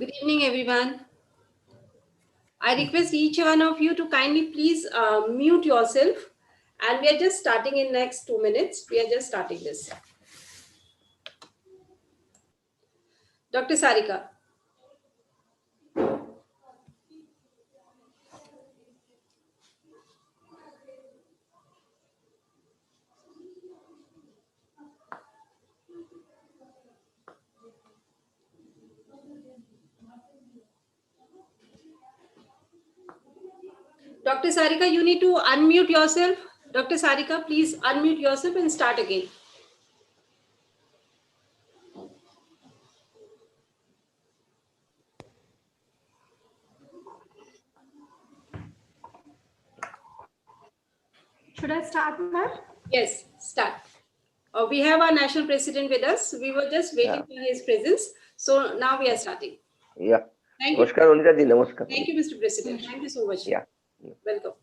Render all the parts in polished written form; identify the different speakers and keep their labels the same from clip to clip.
Speaker 1: Good evening, everyone. I request each one of you to kindly please mute yourself. And we are just starting in next 2 minutes. We are just starting this. Dr. Sarika. Dr. Sarika, you need to unmute yourself. Dr. Sarika, please unmute yourself and start again.
Speaker 2: Should I start, ma'am?
Speaker 1: Yes, start. We have our national president with us. We were just waiting for his presence. So now we are starting.
Speaker 3: Yeah.
Speaker 1: Thank you.
Speaker 3: Namaskar, Anita ji. Namaskar.
Speaker 1: Thank you, Mr. President. Thank you so much.
Speaker 3: Yeah.
Speaker 1: Welcome.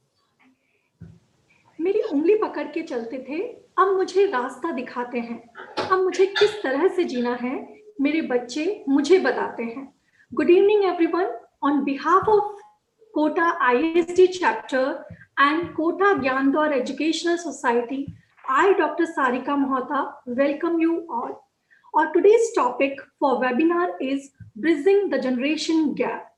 Speaker 2: मेरी उंगली पकड़ के चलते थे, अब मुझे रास्ता दिखाते हैं, अब मुझे किस तरह से जीना है, मेरे बच्चे मुझे बताते हैं. Good evening, everyone. On behalf of Kota ISD chapter and Kota Gyandwar Educational Society, I, Dr. Sarika Mohta, welcome you all. Our today's topic for webinar is Bridging the Generation Gap,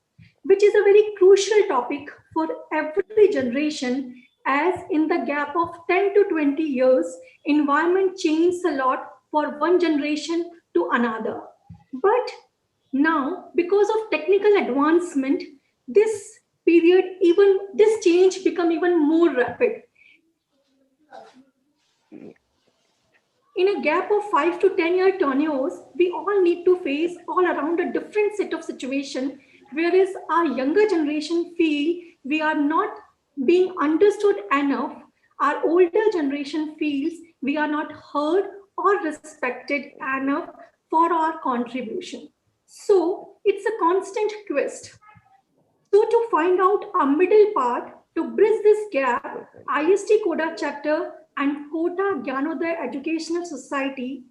Speaker 2: which is a very crucial topic for every generation, as in the gap of 10 to 20 years, environment changes a lot for one generation to another. But now, because of technical advancement, this change become even more rapid. In a gap of 5 to 10 year tenures, we all need to face all around a different set of situation, whereas our younger generation feel we are not being understood enough. Our older generation feels we are not heard or respected enough for our contribution. So it's a constant quest. So to find out a middle path to bridge this gap, IST Kota chapter and Kota Gyanodaya Educational Society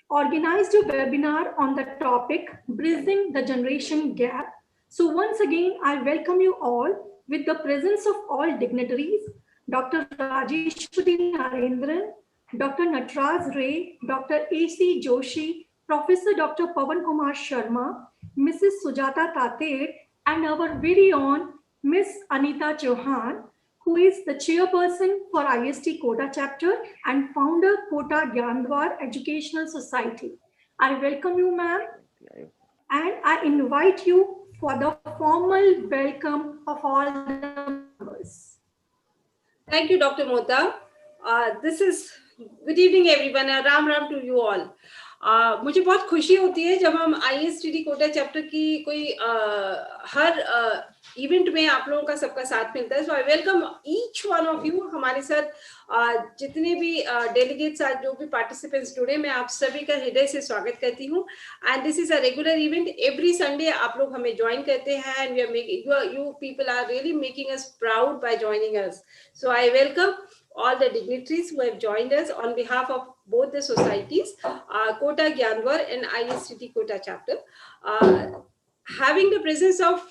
Speaker 2: organized a webinar on the topic Bridging the Generation Gap. So once again, I welcome you all with the presence of all dignitaries, Dr. Rajeshwari Narendran, Dr. Natraj Ray, Dr. A.C. Joshi, Professor Dr. Pawan Kumar Sharma, Mrs. Sujata Tater, and our very own Miss Anita Chauhan, who is the chairperson for IST Kota chapter and founder Kota Gyandwar Educational Society. I welcome you, ma'am, and I invite you for the formal welcome of all the members.
Speaker 1: Thank you, Dr. Mohta. Good evening, everyone. Ram Ram to you all. मुझे बहुत खुशी होती है जब हम ISTD Kota chapter की कोई हर event में आप लोगों का सबका साथ मिलता है. So I welcome each one of you. हमारे साथ जितने भी डेलीगेट्स आज जो भी पार्टिसिपेंट्स जुड़े, मैं आप सभी का हृदय से स्वागत करती हूँ. And this is a regular event. Every Sunday आप लोग हमें ज्वाइन करते हैं and we are making you people are really making us proud by joining us. So I welcome all the dignitaries who have joined us on behalf of both the societies, Kota Gyandwar and ISTD Kota chapter. Having the presence of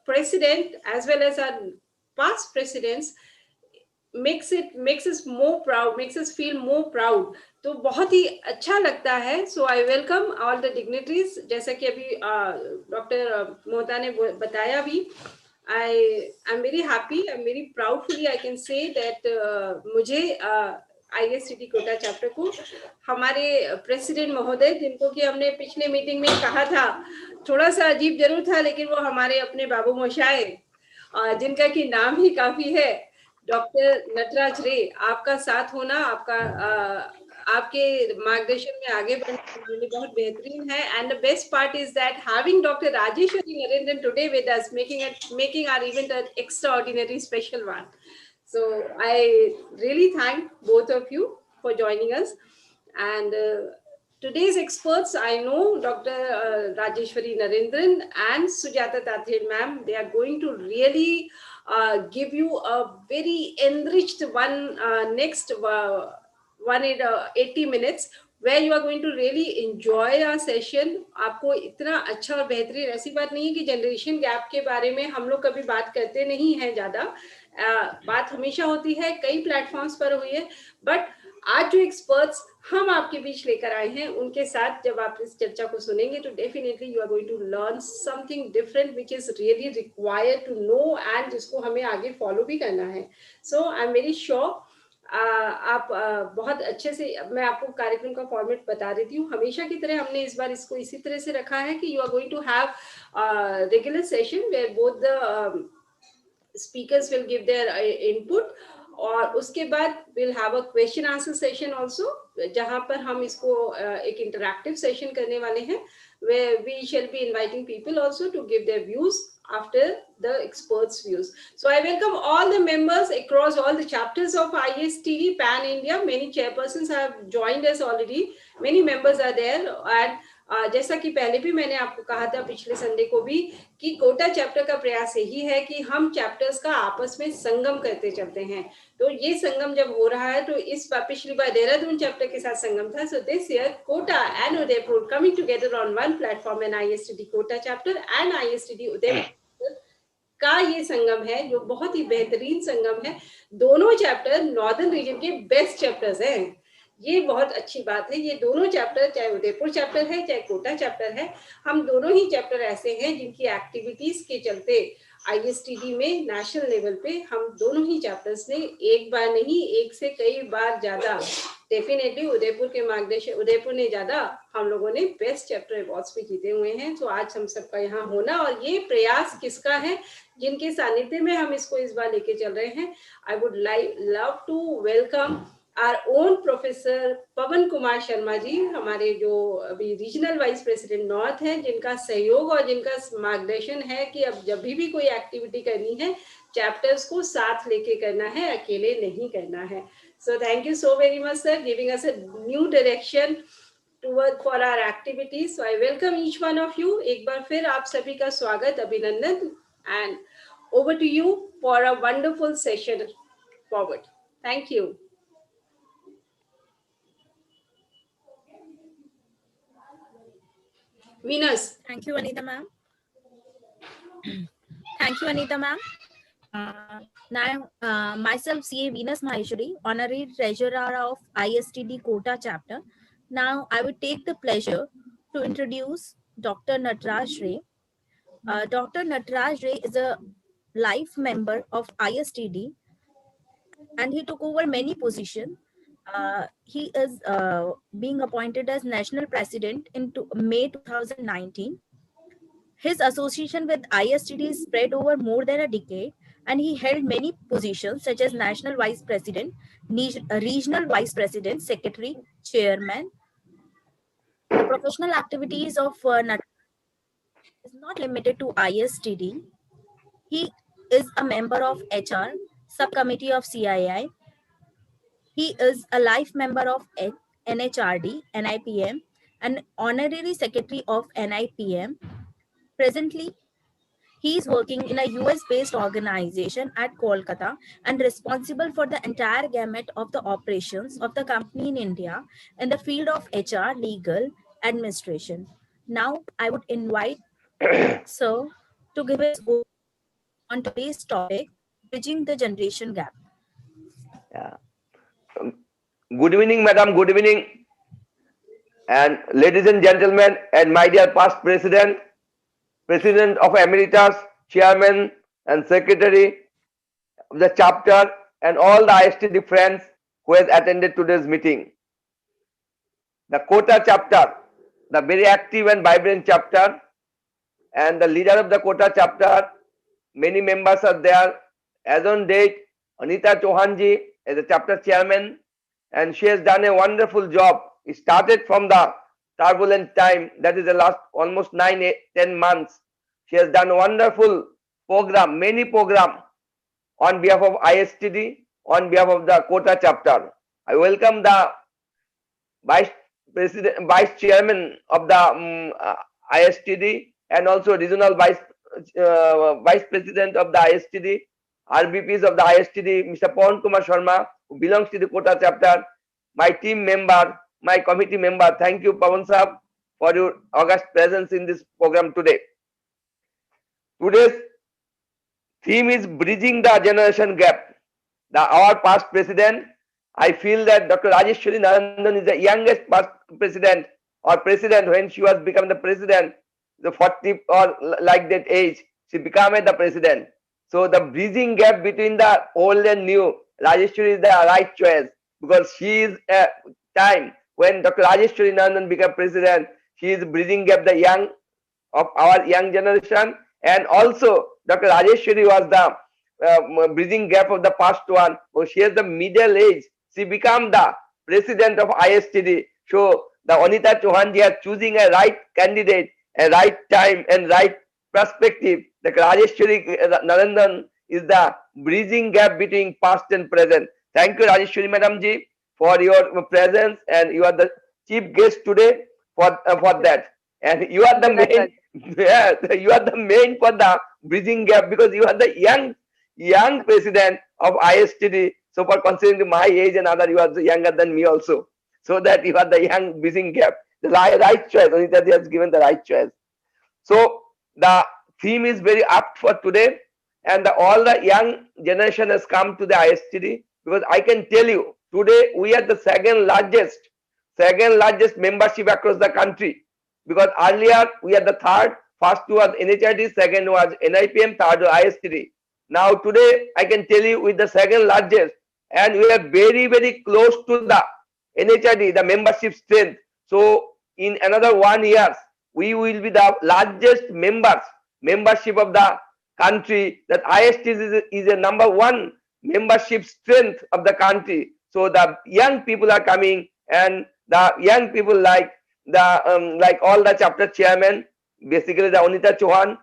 Speaker 1: president as well as our past presidents makes us more proud, makes us feel more proud. तो बहुत ही अच्छा लगता है. So I welcome all the dignitaries. जैसा कि अभी doctor Mohta ने बताया भी, I'm very happy, I'm very proudly I can say that मुझे ISTD कोटा चैप्टर को हमारे प्रेसिडेंट महोदय, जिनको कि हमने पिछले मीटिंग में कहा था, थोड़ा सा अजीब जरूर था, लेकिन वो हमारे अपने बाबू मोशाए, जिनका कि नाम ही काफी है, डॉक्टर नटराज रे. आपका साथ होना, आपके मार्गदर्शन में आगे बढ़ने बहुत बेहतरीन है. And the best part is that having doctor Rajeshwari Narendran today with us, making our event an extraordinary special one. So I really thank both of you for joining us. And today's experts, I know Dr. Rajeshwari Narendran and Sujata Tathir ma'am, they are going to really give you a very enriched one next 180 minutes where you are going to really enjoy our session. आपको इतना अच्छा और बेहतरीन, ऐसी बात नहीं है कि जनरेशन गैप के बारे में हम लोग कभी बात करते नहीं हैं ज़्यादा, बात हमेशा होती है, कई प्लेटफॉर्म्स पर हुई है, बट आज जो एक्सपर्ट्स हम आपके बीच लेकर आए हैं उनके साथ जब आप इस चर्चा को सुनेंगे तो definitely you are going to learn something different which is really required to know and जिसको हमें आगे फॉलो भी करना है. So I am very sure आप बहुत अच्छे से, मैं आपको कार्यक्रम का फॉर्मेट बता देती हूँ. हमेशा की तरह हमने इस बार इसको इसी तरह से रखा है कि you are going to have regular session where both the speakers will give their input, और उसके बाद will have a question answer session also, जहां पर हम इसको एक इंटरैक्टिव सेशन करने वाले हैं, where we shall be inviting people also to give their views after the experts views. So I welcome all the members across all the chapters of ISTD Pan India. Many chairpersons have joined us already, many members are there, and जैसा कि पहले भी मैंने आपको कहा था पिछले Sunday को भी कि कोटा चैप्टर का प्रयास यही है कि हम चैप्टर्स का आपस में संगम करते चलते हैं. तो ये संगम जब हो रहा है तो इस बार पिछली बार देहरादून चैप्टर के साथ संगम था. So this year Kota and Udaipur coming together on one platform and ISTD Kota chapter and ISTD Udaipur का ये संगम है जो बहुत ही बेहतरीन संगम है. दोनों चैप्टर नॉर्दर्न रीजन के बेस्ट चैप्टर्स हैं. ये बहुत अच्छी बात है. ये दोनों चैप्टर, चाहे उदयपुर चैप्टर है चाहे कोटा चैप्टर है, हम दोनों ही चैप्टर ऐसे हैं जिनकी एक्टिविटीज के चलते ISTD में नेशनल लेवल पे हम दोनों ही चैप्टर्स ने एक बार नहीं, एक से कई बार ज्यादा, डेफिनेटली उदयपुर के मार्गदर्शन, उदयपुर ने ज्यादा, हम लोगों ने बेस्ट चैप्टर अवार्ड्स भी जीते हुए हैं. तो आज हम सबका यहाँ होना, और ये प्रयास किसका है, जिनके सानिध्य में हम इसको इस बार लेके चल रहे हैं. I would love to welcome our own professor Pawan Kumar Sharma ji, हमारे जो अभी रीजनल वाइस प्रेसिडेंट नॉर्थ हैं, जिनका सहयोग और जिनका मार्गदर्शन है कि अब जब भी कोई एक्टिविटी करनी है चैप्टर्स को साथ लेके करना है, अकेले नहीं करना है. So thank you so very much sir, giving us a new direction toward for our activities. So I welcome each one of you. एक बार फिर आप सभी का स्वागत, अभिनंदन, and over to you for a wonderful session forward. Thank you. Venus.
Speaker 3: Thank you, Anita ma'am. Thank you, Anita ma'am. Now, myself, CA Venus Maheshwari, Honorary Treasurer of ISTD Kota Chapter. Now, I would take the pleasure to introduce Dr. Nataraj Ray. Dr. Nataraj Ray is a life member of ISTD, and he took over many positions. He is being appointed as National President in May 2019. His association with ISTD spread over more than a decade, and he held many positions such as National Vice President, Regional Vice President, Secretary, Chairman. The professional activities of is not limited to ISTD. He is a member of HR, Subcommittee of CII. He is a life member of NHRD, NIPM, and Honorary Secretary of NIPM. Presently, he is working in a US-based organization at Kolkata and responsible for the entire gamut of the operations of the company in India in the field of HR, legal, administration. Now, I would invite Sir to give his overview on today's topic, bridging the generation gap.
Speaker 4: Yeah. Good evening, madam. Good evening. And ladies and gentlemen, and my dear past president, president of Emeritus, chairman and secretary of the chapter, and all the ISTD friends who has attended today's meeting. The Kota chapter, the very active and vibrant chapter, and the leader of the Kota chapter, many members are there. As on date, Anita Chauhanji is the chapter chairman, and she has done a wonderful job. It started from the turbulent time, that is the last almost 9-10 months. She has done a wonderful program, many program on behalf of ISTD, on behalf of the Kota chapter. I welcome the vice chairman of the ISTD and also regional vice president of the ISTD, RBPs of the ISTD, Mr. Pawan Kumar Sharma, who belongs to the Kota chapter, my team member, my committee member. Thank you, Pawan Saab, for your august presence in this program today. Today's theme is bridging the generation gap. Our past president, I feel that Dr. Rajeshwari Nandan is the youngest past president or president when she was become the president, the 40 or like that age, she became the president. So the bridging gap between the old and new, Rajeshwari is the right choice because she is a time when Dr. Rajeshwari Nandan became president, she is bridging gap the young of our young generation, and also Dr. Rajeshwari was the bridging gap of the past one. So she has the middle age. She became the president of ISTD. So the Anita Chauhan are choosing a right candidate, a right time and right perspective. The Rajeshwari Nandan is the bridging gap between past and present. Thank you, Rajeshwari Madam Ji, for your presence, and you are the chief guest today for that. And you are the main. Yeah, you are the main for the bridging gap because you are the young president of ISTD. So for considering my age and other, you are younger than me also. So that you are the young bridging gap. The right choice. Anita has given the right choice. So the theme is very apt for today, and all the young generation has come to the ISTD because I can tell you today we are the second largest membership across the country. Because earlier we are the third, first was NHID, second was NIPM, third was ISTD. Now today I can tell you with the second largest, and we are very, very close to the NHID, the membership strength. So in another 1 year, we will be the largest membership of the country. That ISTD is a number one membership strength of the country. So the young people are coming, and the young people like all the chapter chairman, basically the Anita Chauhan,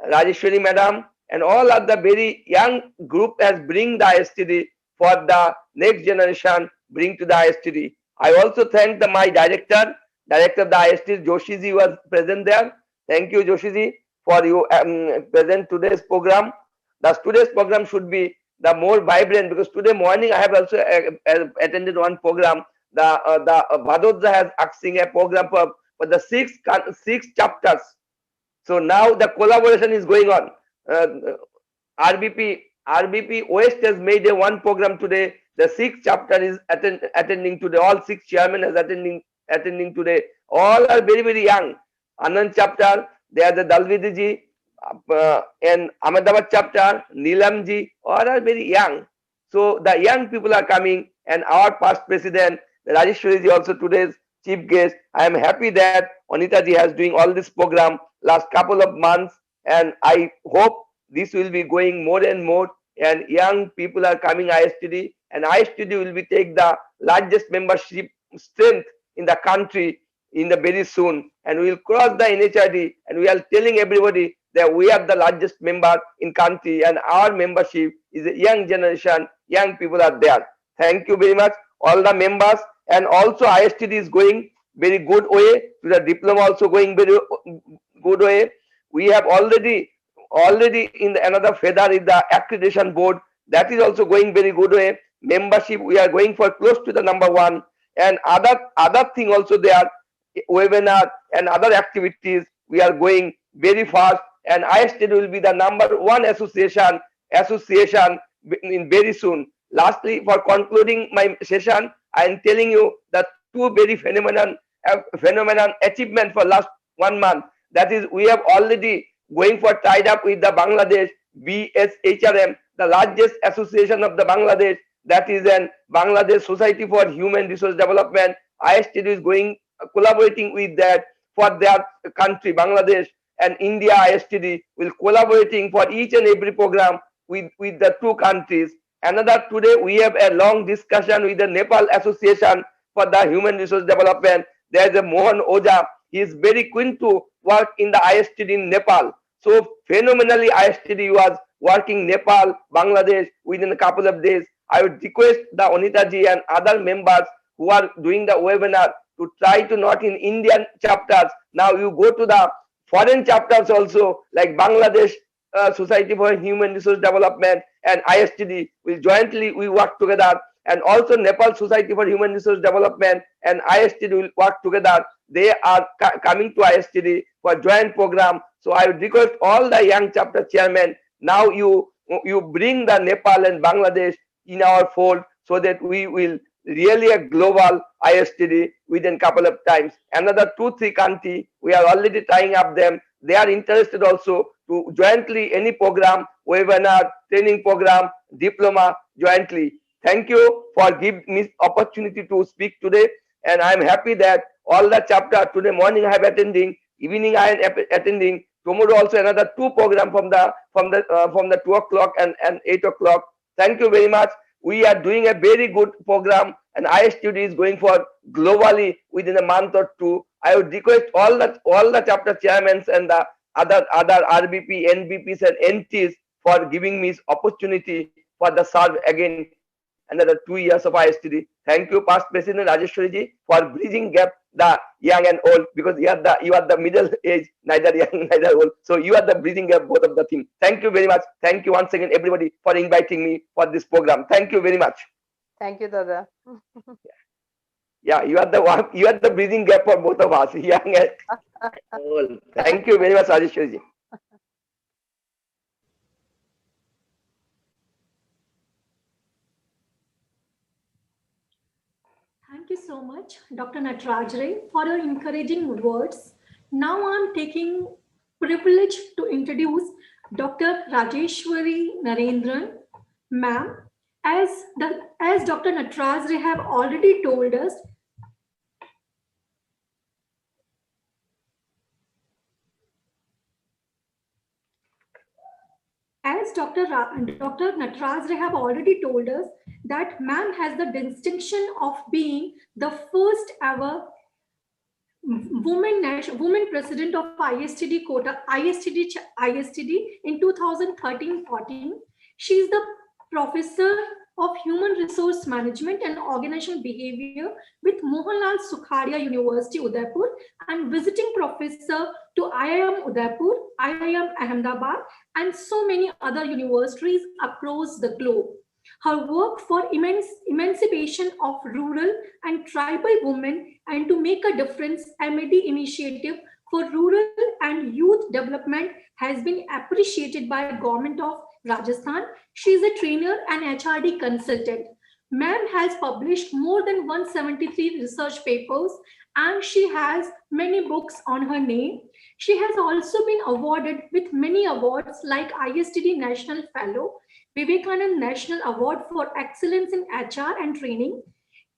Speaker 4: Rajeshwari Madam, and all of the very young group has bring the ISTD for the next generation, bring to the ISTD. I also thank my director of the ISTD, Joshi ji was present there. Thank you, Joshi ji, for you present today's program. Today's program should be the more vibrant because today morning I have also attended one program. The Bhadodja has asking a program for the six chapters. So now the collaboration is going on. RBP West has made one program today. The sixth chapter is attending today. All 6 chairmen is attending today. All are very, very young. Anand chapter, they are the Dalvidi ji, and Ahmedabad chapter, Neelam ji, all are very young. So the young people are coming, and our past president, Rajeshwari ji, also today's chief guest. I am happy that Anita ji has doing all this program last couple of months, and I hope this will be going more and more, and young people are coming ISTD, and ISTD will be take the largest membership strength in the country in the very soon, and we will cross the NHID, and we are telling everybody that we are the largest member in country, and our membership is a young generation, young people are there. Thank you very much, all the members, and also ISTD is going very good way, to the diploma also going very good way. We have already in another feather is the accreditation board, that is also going very good way. Membership we are going for close to the number 1, and other thing also there, webinar and other activities we are going very fast, and ISTD will be the number 1 association in very soon. Lastly, for concluding my session, I am telling you that 2 very phenomenal achievement for last 1 month. That is, we have already going for tied up with the Bangladesh BSHRM, the largest association of the Bangladesh. That is an Bangladesh Society for Human Resource Development. ISTD is going collaborating with that for their country, Bangladesh, and India. ISTD will collaborating for each and every program with the 2 countries. Another, today we have a long discussion with the Nepal Association for the Human Resource Development. There is a Mohan Oja. He is very keen to work in the ISTD in Nepal. So phenomenally ISTD was working Nepal, Bangladesh within a couple of days. I would request the Anita ji and other members who are doing the webinar to try to not in Indian chapters. Now you go to the foreign chapters also, like Bangladesh Society for Human Resource Development and ISTD will jointly we work together, and also Nepal Society for Human Resource Development and ISTD will work together. They are coming to ISTD for joint program. So I would request all the young chapter chairmen, now you bring the Nepal and Bangladesh in our fold so that we will really a global ISTD within a couple of times. Another 2-3 country, we are already tying up them. They are interested also to jointly any program, webinar, training program, diploma jointly. Thank you for giving me opportunity to speak today, and I am happy that all the chapter today morning I am attending, evening I am attending. Tomorrow also another 2 program from the 2 o'clock and 8 o'clock. Thank you very much. We are doing a very good program, and ISTD is going for globally within a month or 2. I would request all the chapter chairmen and the other RBP, NBPs and NTs for giving me this opportunity for the serve again another 2 years of ISTD. Thank you, past President Rajeshwari ji, for bridging gap the young and old, because you are the middle age, neither young neither old. So you are the bridging gap both of the thing. Thank you very much. Thank you once again everybody for inviting me for this program. Thank you very much.
Speaker 5: Thank you, Dada.
Speaker 4: Yeah, you are the bridging gap for both of us, young and old. Thank you very much, Rajeshwari ji.
Speaker 2: Thank you so much, Dr. Nataraj Ray, for your encouraging words. Now I'm taking privilege to introduce Dr. Rajeshwari Narendran, ma'am. As Dr. Nataraj Ray have already told us, as Dr. Nataraj Ray have already told us that ma'am has the distinction of being the first ever woman president of ISTD Kota, ISTD in 2013-14. She is the professor of Human Resource Management and Organizational Behavior with Mohanlal Sukhadia University, Udaipur, and visiting professor to IIM Udaipur, IIM Ahmedabad, and so many other universities across the globe. Her work for emancipation of rural and tribal women and to make a difference, MAD initiative for rural and youth development has been appreciated by Government of Rajasthan. She is a trainer and HRD consultant. Ma'am has published more than 173 research papers and she has many books on her name. She has also been awarded with many awards like ISTD National Fellow, Vivekanand National Award for Excellence in HR and Training,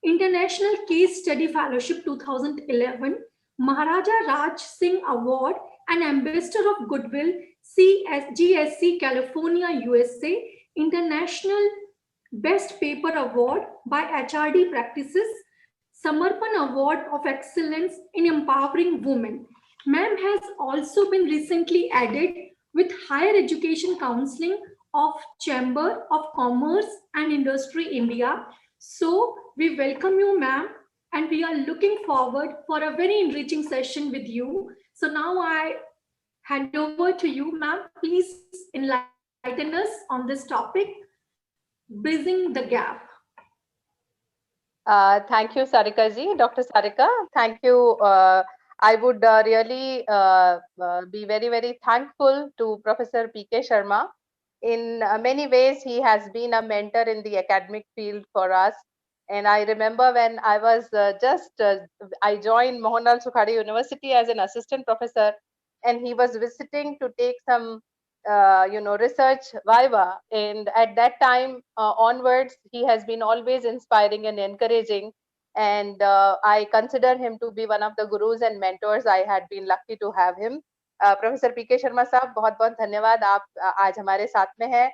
Speaker 2: International Case Study Fellowship 2011, Maharaja Raj Singh Award, and Ambassador of Goodwill, GSC California, USA, International Best Paper Award by HRD Practices, Samarpan Award of Excellence in Empowering Women. Ma'am has also been recently added with Higher Education Counseling of Chamber of Commerce and Industry India. So we welcome you, ma'am, and we are looking forward for a very enriching session with you. So now I hand over to you, ma'am. Please enlighten us on this topic, bridging the gap.
Speaker 5: Thank you, Sarika ji, Dr. Sarika. Thank you. I would really be very, very thankful to Professor P.K. Sharma. In many ways, he has been a mentor in the academic field for us. And I remember when I was I joined Mohanlal Sukhadia University as an assistant professor, and he was visiting to take some, research viva. And at that time onwards, he has been always inspiring and encouraging. And I consider him to be one of the gurus and mentors. I had been lucky to have him. Professor PK Sharma sahab, बहुत बहुत धन्यवाद, आप आज हमारे साथ में हैं.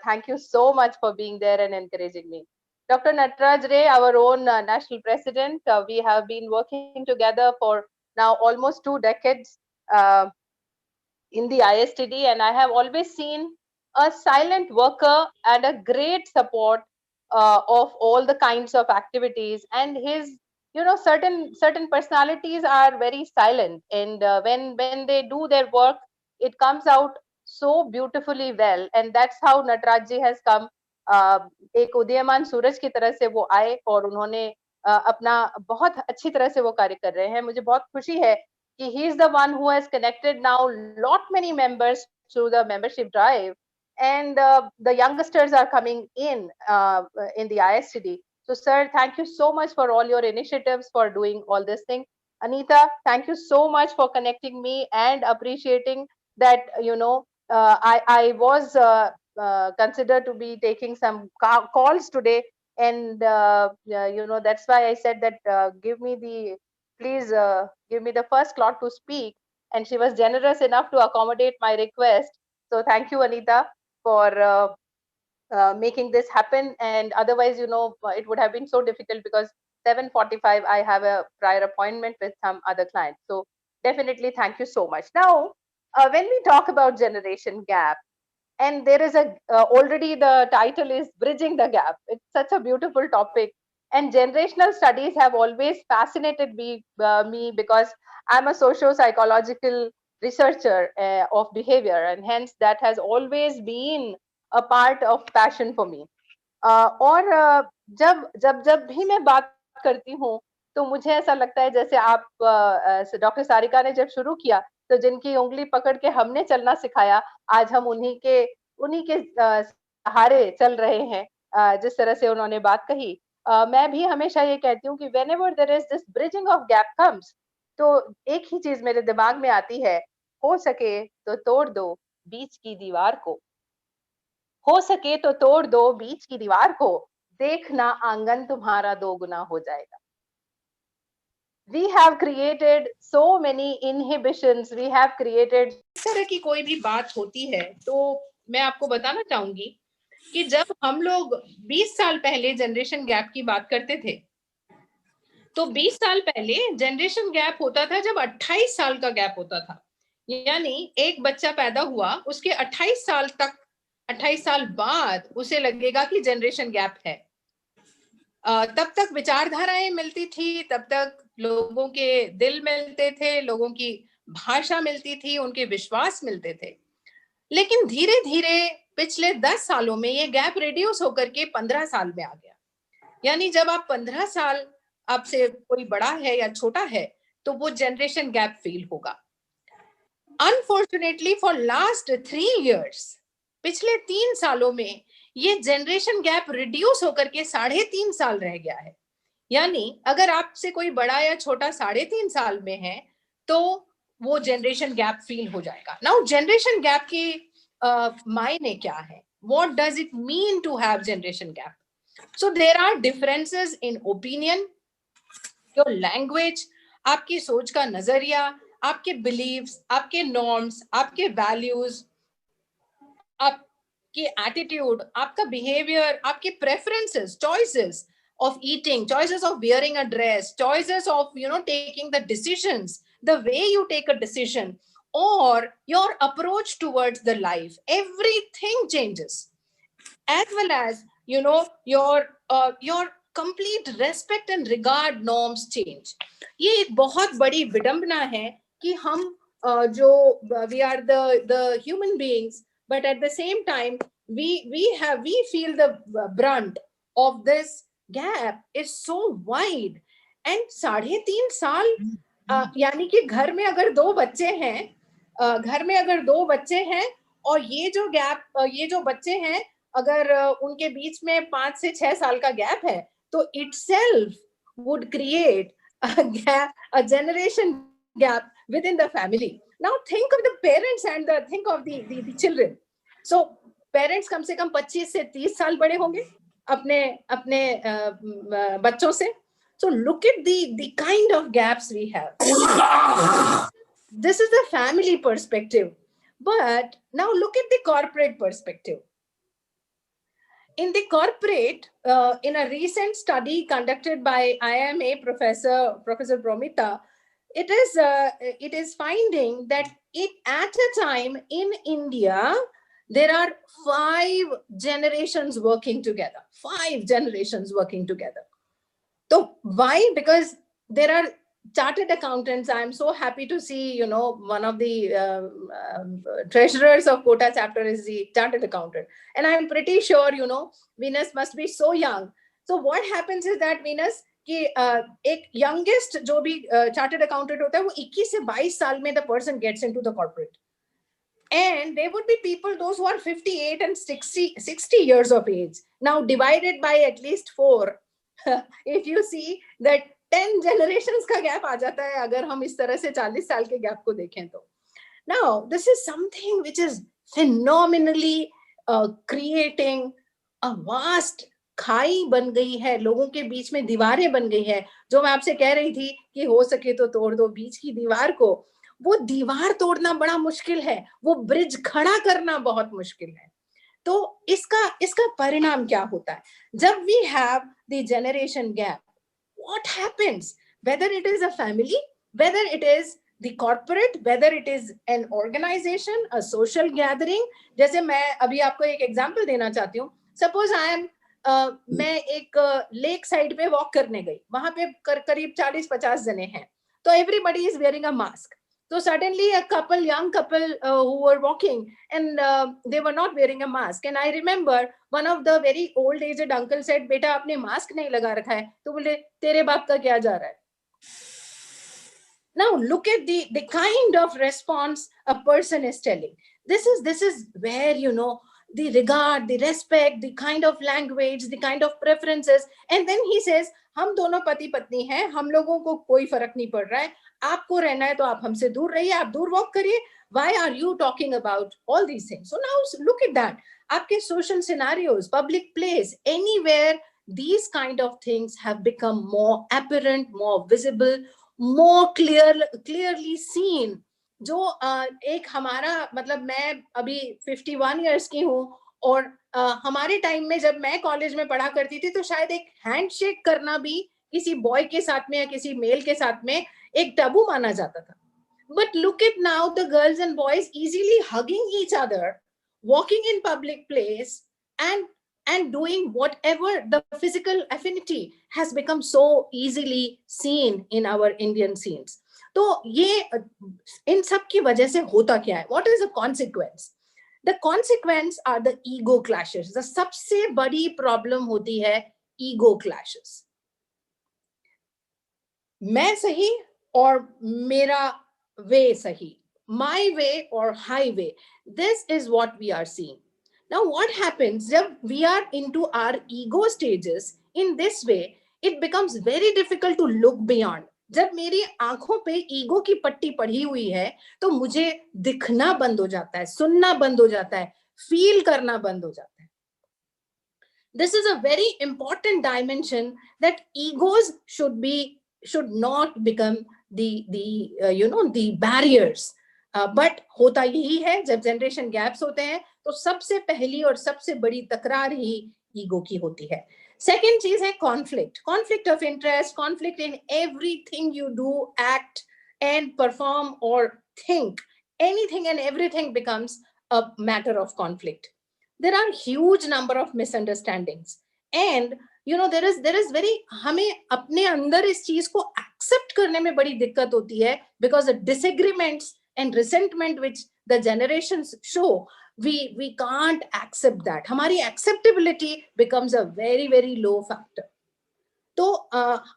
Speaker 5: Thank you so much for being there and encouraging me. Dr. Nataraj Ray, our own national president, we have been working together for now almost 2 decades in the ISTD, and I have always seen a silent worker and a great support of all the kinds of activities. And his, certain personalities are very silent, and when they do their work, it comes out so beautifully well. And that's how Nataraj ji has come एक उदीयमान सूरज की तरह से वो आए और उन्होंने अपना बहुत अच्छी तरह से वो कार्य कर रहे हैं। मुझे बहुत खुशी है कि he is the one who has connected now lot many members through the membership drive, and the youngsters are coming in the ISTD. So sir, thank you so much for all your initiatives, for doing all this thing. Anita, thank you so much for connecting me and appreciating that, you know, I was considered to be taking some calls today, and you know, that's why I said that please give me the first slot to speak, and she was generous enough to accommodate my request. So thank you, Anita, for making this happen. And otherwise, you know, it would have been so difficult because 7:45 I have a prior appointment with some other client. So definitely thank you so much. Now, when we talk about generation gap, and there is a already the title is bridging the gap. It's such a beautiful topic, and generational studies have always fascinated me because I'm a socio-psychological researcher of behavior, and hence that has always been a part of passion for me. और जब जब जब भी मैं बात करती हूँ तो मुझे ऐसा लगता है जैसे आप डॉक्टर सारिका ने जब शुरू किया तो जिनकी उंगली पकड़ के हमने चलना सिखाया, आज हम उन्हीं के सहारे चल रहे हैं। जिस तरह से उन्होंने बात कही, मैं भी हमेशा ये कहती हूँ कि whenever there is this bridging of gap comes, तो एक ही चीज मेरे दिमाग में आती है, हो सके तो तोड़ दो बीच की दीवार को, हो सके तो तोड़ दो बीच की दीवार को, देखना आंगन तुम्हारा दो गुना हो जाएगा। We have created so many inhibitions, we have created,
Speaker 6: इस तरह की कोई भी बात होती है तो मैं आपको बताना चाहूंगी कि जब हम लोग 20 साल पहले जनरेशन गैप की बात करते थे, तो 20 साल पहले जनरेशन गैप होता था जब 28 साल का गैप होता था। यानी एक बच्चा पैदा हुआ, उसके 28 साल तक, 28 साल बाद उसे लगेगा कि जनरेशन गैप है। तब तक विचारधाराएं मिलती थी, तब तक लोगों के दिल मिलते थे, लोगों की भाषा मिलती थी, उनके विश्वास मिलते थे। लेकिन धीरे धीरे पिछले 10 सालों में ये गैप रिड्यूस होकर के 15 साल में आ गया। यानी जब आप 15 साल आपसे कोई बड़ा है या छोटा है तो वो जनरेशन गैप फील होगा। अनफॉर्चुनेटली फॉर लास्ट 3 years, पिछले 3 सालों में ये जनरेशन गैप रिड्यूस होकर के 3.5 साल रह गया है। यानी अगर आपसे कोई बड़ा या छोटा 3.5 साल में है तो वो जनरेशन गैप फील हो जाएगा। नाउ जनरेशन गैप की मायने क्या है? What does it mean to have generation gap? So there are differences in opinion, your language, आपकी सोच का नजरिया, आपके beliefs, आपके norms, आपके values, आपकी attitude, आपका behavior, आपके preferences, choices of eating, choices of wearing a dress, choices of, you know, taking the decisions, the way you take a decision, or your approach towards the life, everything changes. As well as, you know, your complete respect and regard norms change. ये एक बहुत बड़ी विडंबना है कि हम we are the human beings, but at the same time we feel the brunt of this gap is so wide. And 3.5 साल, यानी कि घर में अगर 2 बच्चे हैं और ये जो गैप, ये जो बच्चे हैं अगर उनके बीच में 5 से 6 साल का गैप है तो itself would create a generation gap within the family. Now think of the parents and think of the children. So parents कम से कम 25 से 30 साल बड़े होंगे अपने बच्चों से. So look at the kind of gaps we have. This is the family perspective. But now look at the corporate perspective. In the corporate, in a recent study conducted by IMA Professor Promita, it is finding that at a time in India, there are 5 generations working together. 5 generations working together. So why? Because there are chartered accountants, I'm so happy to see, you know, one of the treasurers of Kota chapter is the chartered accountant. And I'm pretty sure, you know, Venus must be so young. So what happens is that Venus, कि एक youngest जो भी chartered accountant होता है वो 21 से 22 साल में the person gets into the corporate. And there would be people, those who are 58 and 60 years of age. Now divided by at least 4, if you see that 10 generations का gap आ जाता है अगर हम इस तरह से 40 साल के gap को देखें तो. Now this is something which is phenomenally creating a vast खाई बन गई है, लोगों के बीच में दीवारें बन गई है. जो मैं आपसे कह रही थी कि हो सके तो तोड़ दो बीच की दीवार को, वो दीवार तोड़ना बड़ा मुश्किल है, वो ब्रिज खड़ा करना बहुत मुश्किल है. तो इसका परिणाम क्या होता है जब we have the generation gap? What happens? Whether it is a family, whether it is the corporate, whether it is an organization, a social gathering. जैसे मैं अभी आपको एक एग्जांपल देना चाहती हूँ. Suppose मैं एक लेक साइड पे वॉक करने गई, वहां पे करीब 40-50 जने हैं, तो everybody is wearing a mask. So suddenly a young couple who were walking and they were not wearing a mask. And I remember one of the very old aged uncle said, बेटा आपने mask नहीं लगा रखा है. तो बोले तेरे बाप का क्या जा रहा है? Now look at the kind of response a person is telling. This is where, you know, the regard, the respect, the kind of language, the kind of preferences. And then he says, हम दोनों पति पत्नी हैं, हम लोगों को कोई फर्क नहीं पड़ रहा है, आपको रहना है तो आप हमसे दूर रहिए, आप दूर वॉक करिए. Why are you talking about all these things? So now look at that. आपके social scenarios, public place, anywhere, these kind of things have become more apparent, more visible, more clearly seen. जो एक हमारा मतलब मैं अभी 51 years की हूँ और हमारे टाइम में जब मैं कॉलेज में पढ़ा करती थी तो शायद एक हैंडशेक करना भी किसी बॉय के साथ में या किसी मेल के साथ में एक टैबू माना जाता था. But look at now the girls and boys easily hugging each other, walking in public place and doing whatever the physical affinity has become so easily seen in our Indian scenes. तो ये इन सब की वजह से होता क्या है? What is the consequence? The consequence are the ego clashes. The सबसे बड़ी problem होती है ego clashes. मैं सही और मेरा way सही, my way or highway. This is what we are seeing. Now what happens जब we are into our ego stages in this way, it becomes very difficult to look beyond. जब मेरी आंखों पे ईगो की पट्टी पड़ी हुई है तो मुझे दिखना बंद हो जाता है, सुनना बंद हो जाता है, फील करना बंद हो जाता है. This is a very important dimension that egos should not become the barriers. But होता यही है जब generation gaps होते हैं तो सबसे पहली और सबसे बड़ी तकरार ही ईगो की होती है. Second चीज है conflict of interest, conflict in everything you do, act and perform or think. Anything and everything becomes a matter of conflict. There are huge number of misunderstandings and there is very हमें अपने अंदर इस चीज को accept करने में बड़ी दिक्कत होती है because the disagreements and resentment which the generations show, we can't accept that. हमारी acceptability becomes a very very low factor. तो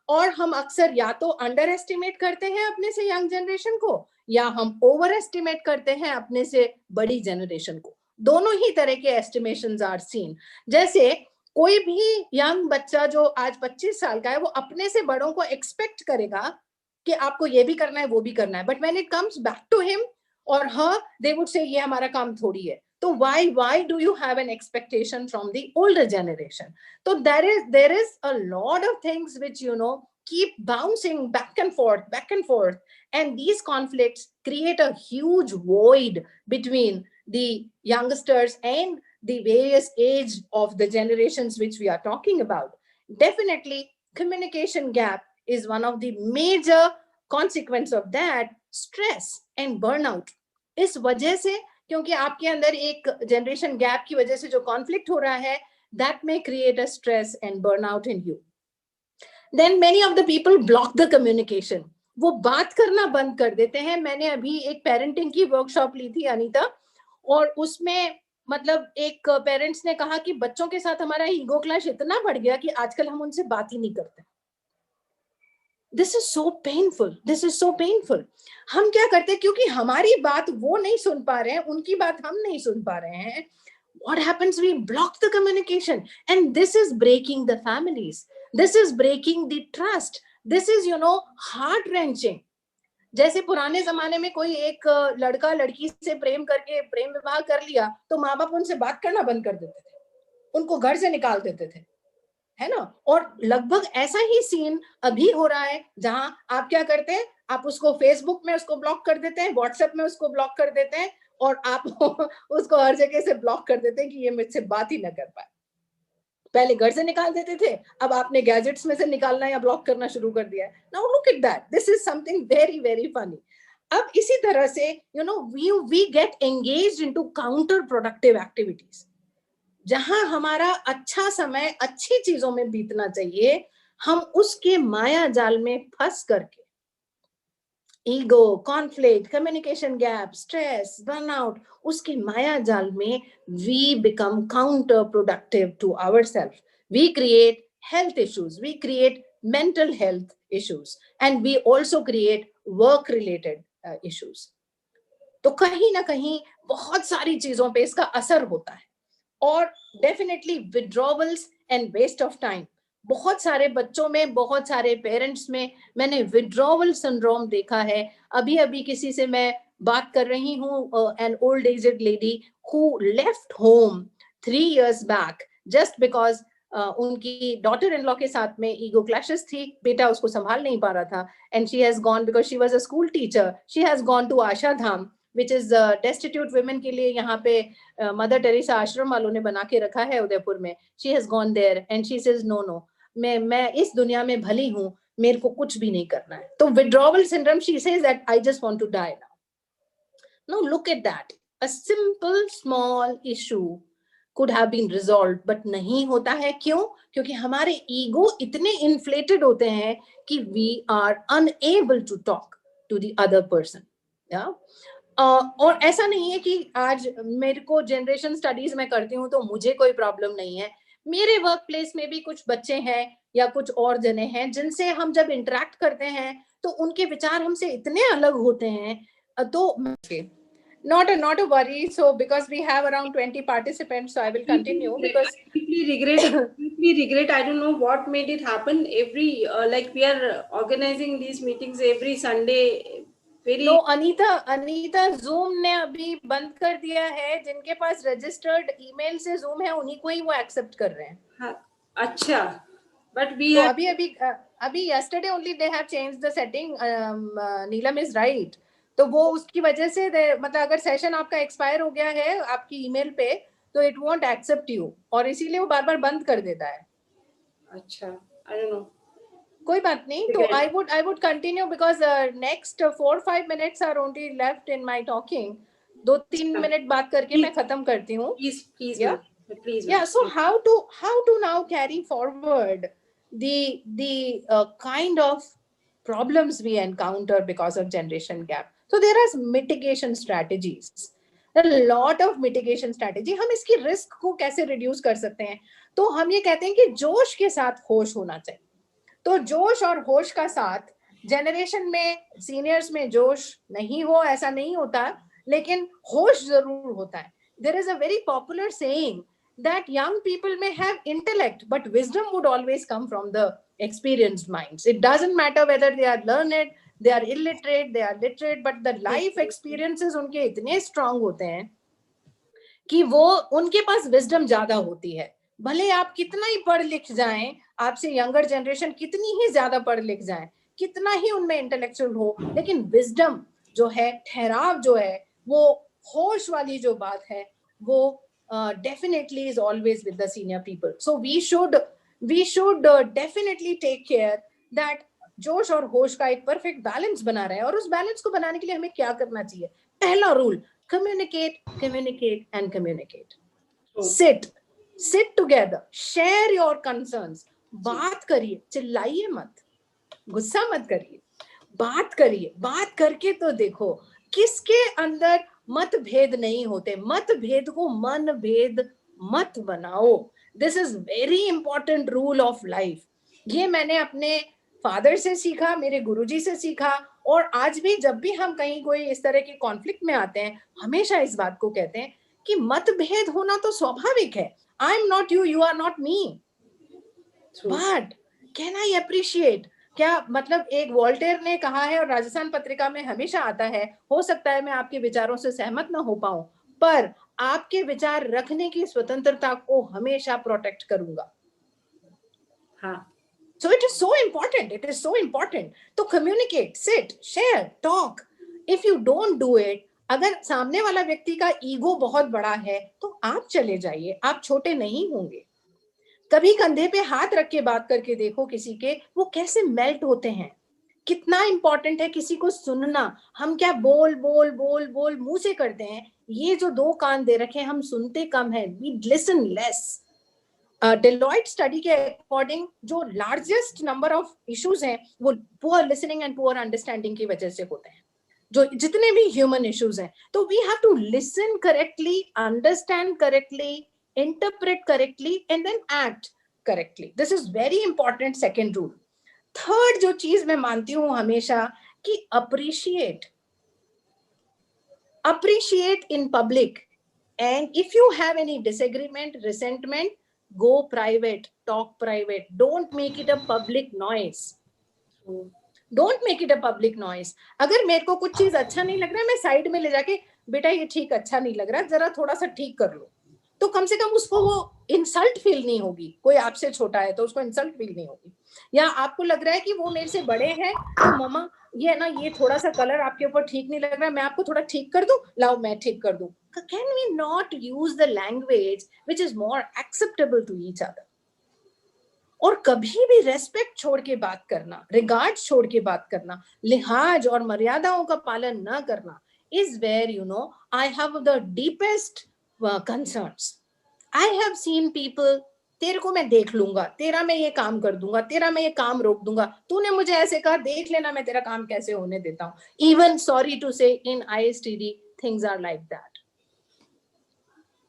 Speaker 6: और हम अक्सर या तो underestimate करते हैं अपने से young generation को या हम overestimate करते हैं अपने से बड़ी generation को. दोनों ही तरह के estimations are seen. जैसे कोई भी यंग बच्चा जो आज 25 साल का है वो अपने से बड़ों को एक्सपेक्ट करेगा कि आपको ये भी करना है वो भी करना है, but when it comes back to him और हर दे वुड से ये हमारा काम थोड़ी है. तो why do you have an expectation from the older generation? So there is a lot of things which keep bouncing back and forth, and these conflicts create a huge void between the youngsters and the various age of the generations which we are talking about. Definitely communication gap is one of the major consequence of that. Stress and burnout इस वजह से, क्योंकि आपके अंदर एक generation gap की वजह से जो conflict हो रहा है, that may create a stress and burnout in you. Then many of the people block the communication. वो बात करना बंद कर देते हैं। मैंने अभी एक पेरेंटिंग की वर्कशॉप ली थी अनीता, और उसमें मतलब एक पेरेंट्स ने कहा कि बच्चों के साथ हमारा ईगो क्लैश इतना बढ़ गया कि आजकल हम उनसे बात ही नहीं करते। This is so painful, this is so painful. हम क्या करते हैं, क्योंकि हमारी बात वो नहीं सुन पा रहे हैं, उनकी बात हम नहीं सुन पा रहे हैं, what happens, we block the communication, and this is breaking the families, this is breaking the trust, this is heart wrenching। जैसे पुराने जमाने में कोई एक लड़का लड़की से प्रेम करके प्रेम विवाह कर लिया तो माँ बाप उनसे बात करना बंद कर देते थे, उनको घर से निकाल देते थे, है ना। और लगभग ऐसा ही सीन अभी हो रहा है, जहां आप क्या करते हैं, आप उसको फेसबुक में उसको ब्लॉक कर देते हैं, व्हाट्सएप में उसको ब्लॉक कर देते हैं, और आप उसको हर जगह से ब्लॉक कर देते हैं कि ये मुझसे बात ही ना कर पाए। पहले घर से निकाल देते थे, अब आपने गैजेट्स में से निकालना या ब्लॉक करना शुरू कर दिया है। Now look at that, this is something very very funny. अब इसी तरह से we get engaged into counterproductive activities, जहां हमारा अच्छा समय अच्छी चीजों में बीतना चाहिए, हम उसके माया जाल में फंस करके ego, conflict, communication gap, stress, burnout, उसके माया जाल में we become counterproductive to ourselves. We create health issues, we create mental health issues, and we also create work related issues. तो कहीं ना कहीं बहुत सारी चीजों पे इसका असर होता है, और definitely withdrawals and waste of time। बहुत सारे बच्चों में, बहुत सारे पेरेंट्स में मैंने विड्रॉवल सिंड्रोम देखा है। अभी अभी किसी से मैं बात कर रही हूँ, an old aged lady who left home 3 years back just because उनकी डॉटर इन लॉ के साथ में ईगो क्लैशेस थी, बेटा उसको संभाल नहीं पा रहा था, and she has gone, because she was a school teacher, she has gone to Asha Dham, which is destitute women के लिए यहाँ पे मदर टेरेसा आश्रम वालों ने बना के रखा है उदयपुर में। She has gone there and she says no, मैं इस दुनिया में भली हूं, मेरे को कुछ भी नहीं करना है। तो withdrawal syndrome, she says that I just want to die now. No look at that, a simple small issue could have been resolved, but नहीं होता है। क्यों? क्योंकि हमारे ईगो इतने इन्फ्लेटेड होते हैं कि we are unable to talk to the other person। और ऐसा नहीं है कि आज मेरे को जनरेशन स्टडीज में करती हूँ तो मुझे कोई प्रॉब्लम नहीं है। मेरे वर्क प्लेस में भी कुछ बच्चे हैं या कुछ और जने हैं जिनसे हम जब इंटरेक्ट करते हैं तो उनके विचार हमसे इतने अलग होते हैं। तो not a worry, so because we have around 20 participants, so I will continue because
Speaker 1: I deeply regret, I don't know what made it happen. Every like we are organizing these meetings every Sunday, very
Speaker 6: no, Anita Zoom ने अभी बंद कर दिया है। जिनके पास registered email से Zoom है उन्हीं को ही वो एक्सेप्ट कर रहे हैं।
Speaker 1: हाँ, अच्छा, but we
Speaker 6: तो
Speaker 1: are
Speaker 6: अभी yesterday only they have changed the setting। Neelam is right, तो वो उसकी वजह से मतलब अगर सेशन आपका एक्सपायर हो गया है आपकी ईमेल पे तो इट वोंट एक्सेप्ट यू, और इसीलिए वो बार बार बंद कर देता है।
Speaker 1: अच्छा, आई डोंट नो,
Speaker 6: कोई बात नहीं। तो I would continue because next 4-5 minutes are only left in my talking. 2-3 minute बात करके मैं खत्म करती हूँ।
Speaker 1: Please
Speaker 6: yeah, so how to now carry forward the kind of problems we encounter because of generation gap? So there are mitigation strategies, a lot of mitigation strategy। हम इसकी risk को कैसे रिड्यूस कर सकते हैं? तो हम ये कहते हैं कि जोश के साथ होश होना चाहिए। तो जोश और होश का साथ, जनरेशन में सीनियर्स में जोश नहीं हो ऐसा नहीं होता, लेकिन होश जरूर होता है। There is a very popular saying that young people may have intellect, but wisdom would always come from the experienced minds. It doesn't matter whether they are learned, they are illiterate, they are literate, but the life experiences उनके इतने strong होते हैं कि वो उनके पास wisdom ज्यादा होती है। भले आप कितना ही पढ़ लिख जाएं, आपसे younger generation कितनी ही ज्यादा पढ़ लिख जाएं, कितना ही उनमें intellectual हो, लेकिन wisdom जो है, ठहराव जो है, वो होश वाली जो बात है, वो definitely is always with the senior people. So we should definitely take care that जोश और होश का एक परफेक्ट बैलेंस बना रहे हैं। और उस बैलेंस को बनाने के लिए हमें क्या करना चाहिए? पहला rule, communicate and communicate। sit together, share your concerns। बात करिए, चिल्लाइए मत, गुस्सा मत करिए, बात करिए, बात करके तो देखो किसके अंदर मतभेद नहीं होते, मतभेद को मन भेद मत बनाओ। This is very important rule of life. ये मैंने अपने फादर से सीखा, मेरे गुरुजी से सीखा, और आज भी जब भी हम कहीं कोई इस तरह की कॉन्फ्लिक्ट में आते हैं, हमेशा इस बात को कहते हैं कि मतभेद होना तो स्वाभाविक है। I am not you, you are not me, but can I appreciate. क्या मतलब, एक वॉल्टेयर ने कहा है और राजस्थान पत्रिका में हमेशा आता है, हो सकता है मैं आपके विचारों से सहमत ना हो पाऊं, पर आपके विचार रखने की स्वतंत्रता को हमेशा प्रोटेक्ट करूंगा।
Speaker 1: हाँ,
Speaker 6: So it is so important. It is so important. तो communicate, sit, share, talk. If you don't do it, अगर सामने वाला व्यक्ति का ईगो बहुत बड़ा है तो आप चले जाइए, आप छोटे नहीं होंगे। कभी कंधे पे हाथ रख के बात करके देखो किसी के, वो कैसे मेल्ट होते हैं। कितना इंपॉर्टेंट है किसी को सुनना। हम क्या बोल बोल बोल बोल मुंह से करते हैं, ये जो 2 कान दे रखे हैं, हम सुनते कम है, we listen less. Deloitte study के अकॉर्डिंग जो लार्जेस्ट नंबर ऑफ इश्यूज हैं वो poor listening and poor understanding की वजह से होते हैं, जो जितने भी ह्यूमन इश्यूज हैं। तो we have to listen correctly, understand correctly, interpret correctly and then act correctly. This is very important second rule. Third जो चीज मैं मानती हूँ हमेशा कि appreciate in public, and if you have any disagreement, resentment, go private, talk private, don't make it a public noise. Don't make it a public noise. अगर मेरे को कुछ चीज अच्छा नहीं लग रहा है, मैं साइड में ले जाके, बेटा ये ठीक अच्छा नहीं लग रहा, जरा थोड़ा सा ठीक कर लो, तो कम से कम उसको वो इंसल्ट फील नहीं होगी। कोई आपसे छोटा है तो उसको इंसल्ट फील नहीं होगी। या आपको लग रहा है कि वो मेरे से बड़े हैं, तो मम्मा ये ना, ये थोड़ा सा कलर आपके ऊपर ठीक नहीं लग रहा है, मैं आपको थोड़ा ठीक कर दूं, लाओ मैं ठीक कर दूं। Can we not use the language which is more acceptable to each other? और कभी भी रेस्पेक्ट छोड़ के बात करना, रिगार्ड छोड़ के बात करना, लिहाज और मर्यादाओं का पालन न करना is where, you know, I have the deepest concerns. I have seen people, तेरे को मैं देख लूंगा, तेरा मैं ये काम कर दूंगा, तेरा मैं ये काम रोक दूंगा, तूने मुझे ऐसे कहा, देख लेना मैं तेरा काम कैसे होने देता हूँ। Even sorry to say, in ISTD things are like that.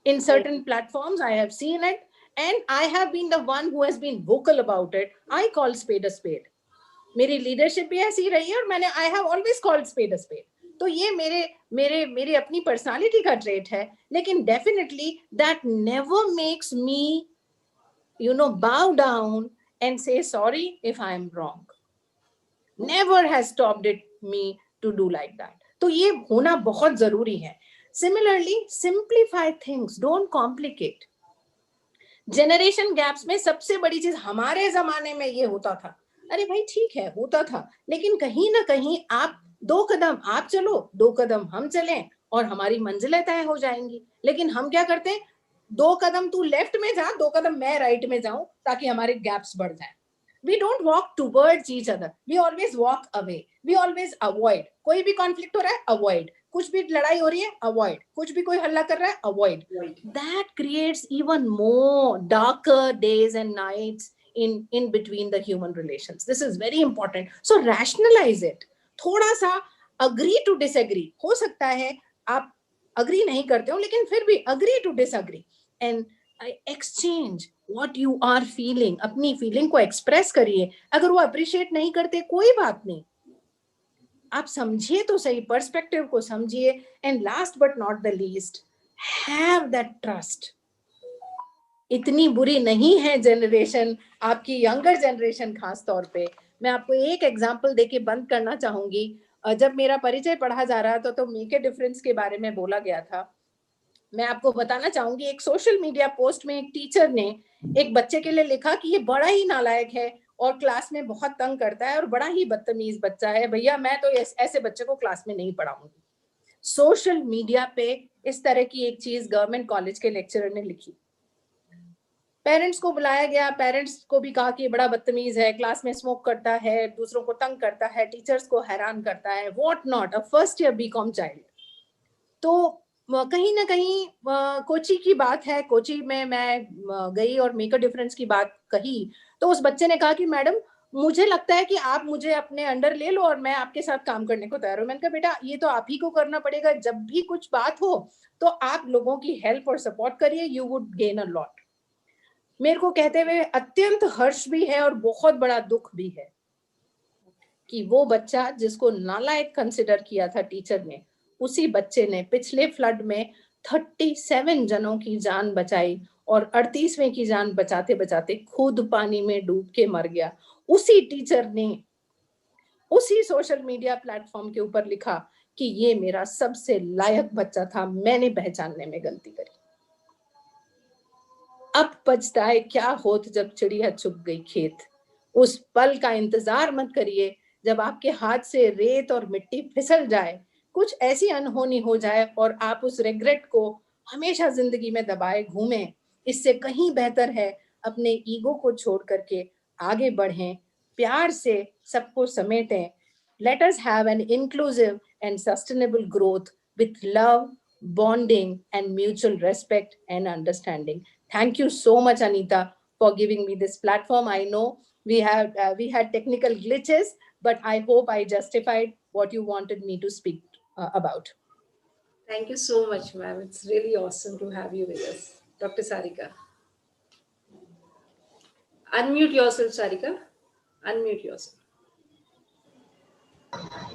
Speaker 6: In certain platforms I have seen it, and I have been the one who has been vocal about it. I call spade a spade. मेरी leadership भी ऐसी रही है और मैंने I have always called spade a spade. तो ये मेरी अपनी पर्सनालिटी का ट्रेट है, लेकिन definitely that never makes me, you know, bow down and say sorry if I am wrong. Never has stopped me to do like that. तो ये होना बहुत जरूरी है। Similarly, simplify things, don't complicate. Generation gaps में सबसे बड़ी चीज हमारे जमाने में ये होता था, अरे भाई ठीक है होता था, लेकिन कहीं ना कहीं आप 2 कदम आप चलो, 2 कदम हम चलें और हमारी मंजिलें तय हो जाएंगी। लेकिन हम क्या करते हैं, 2 कदम तू लेफ्ट में जा, 2 कदम मैं राइट में जाऊं, ताकि हमारे गैप्स बढ़ जाएं। We don't walk towards each other. We always walk away. We always avoid. कोई भी conflict हो रहा है, avoid. कुछ भी लड़ाई हो रही है, avoid. कुछ भी कोई हल्ला कर रहा है, avoid. That creates even more darker days and nights in between the human relations. This is very important. So rationalize it. थोड़ा सा agree to disagree. हो सकता है आप agree नहीं करते हो, लेकिन फिर भी agree to disagree. And exchange what you are feeling. अपनी फीलिंग को एक्सप्रेस करिए। अगर वो अप्रिशिएट नहीं करते, कोई बात नहीं, आप समझिए तो सही, पर्सपेक्टिव को समझिए। And last but not the least, have that trust. इतनी बुरी नहीं है जनरेशन, आपकी यंगर जनरेशन खास तौर पे। मैं आपको एक एग्जांपल देके बंद करना चाहूंगी। जब मेरा परिचय पढ़ा जा रहा था तो मेक ए डिफरेंस के बारे में बोला गया था। मैं आपको बताना चाहूंगी, एक सोशल मीडिया पोस्ट में एक टीचर ने एक बच्चे के लिए लिखा कि ये बड़ा ही नालायक है और क्लास में बहुत तंग करता है और बड़ा ही बदतमीज बच्चा है, भैया मैं तो ऐसे बच्चे को क्लास में नहीं पढ़ाऊंगी। सोशल मीडिया पे इस तरह की एक चीज गवर्नमेंट कॉलेज के लेक्चरर ने लिखी। पेरेंट्स को बुलाया गया, पेरेंट्स को भी कहा कि बड़ा बदतमीज है, क्लास में स्मोक करता है, दूसरों को तंग करता है, टीचर्स को हैरान करता है, what not, a first year BCom child. तो कहीं ना कहीं कोची की बात है, कोची में मैं गई और मेक अ डिफरेंस की बात कही, तो उस बच्चे ने कहा कि मैडम मुझे लगता है कि आप मुझे अपने अंडर ले लो और मैं आपके साथ काम करने को तैयार हूँ। मैंने कहा बेटा ये तो आप ही को करना पड़ेगा, जब भी कुछ बात हो तो आप लोगों की हेल्प और सपोर्ट करिए, you would gain a lot. मेरे को कहते हुए अत्यंत हर्ष भी है और बहुत बड़ा दुख भी है कि वो बच्चा जिसको नालायक कंसिडर किया था टीचर ने, उसी बच्चे ने पिछले फ्लड में 37 जनों की जान बचाई और 38वें की जान बचाते बचाते खुद पानी में डूब के मर गया। उसी टीचर ने उसी सोशल मीडिया प्लेटफॉर्म के ऊपर लिखा कि ये मेरा सबसे लायक बच्चा था, मैंने पहचानने में गलती करी। अब पछताए क्या होत जब चिड़िया चुग गई खेत। उस पल का इंतजार मत करिए जब आपके हाथ से रेत और मिट्टी फिसल जाए, कुछ ऐसी अनहोनी हो जाए और आप उस रिग्रेट को हमेशा जिंदगी में दबाए घूमें। इससे कहीं बेहतर है अपने ईगो को छोड़ करके आगे बढ़ें, प्यार से सबको समेटें। Let us have an inclusive and sustainable growth with love, bonding, and mutual respect and understanding. Thank you so much, Anita, for giving me this platform. I know we had technical glitches, but I hope I justified what you wanted me to speak about.
Speaker 1: Thank you so much, ma'am. It's really awesome to have you with us. Dr. Sarika. Unmute yourself, Sarika. Unmute yourself.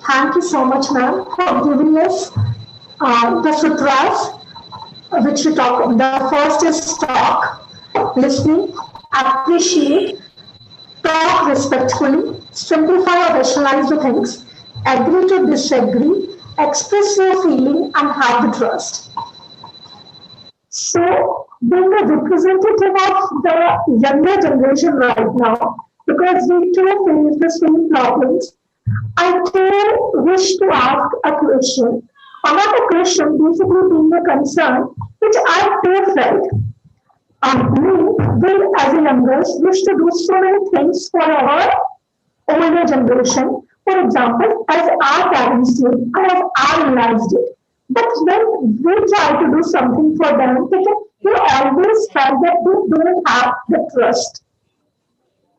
Speaker 7: Thank you so much, ma'am, for giving us the sutras, which we talk. The first is talk, listening, appreciate, talk respectfully, simplify or rationalize the things, agree to disagree, express your feeling, and have the trust. So, being a representative of the younger generation right now, because we too face the same problems, I too wish to ask a question, or not a question, basically being a concern, which I too felt. We as a youngers wish to do so many things for our older generation, for example, as our parents did, and as our lives did. But when we try to do something for them, we always felt that they don't have the trust.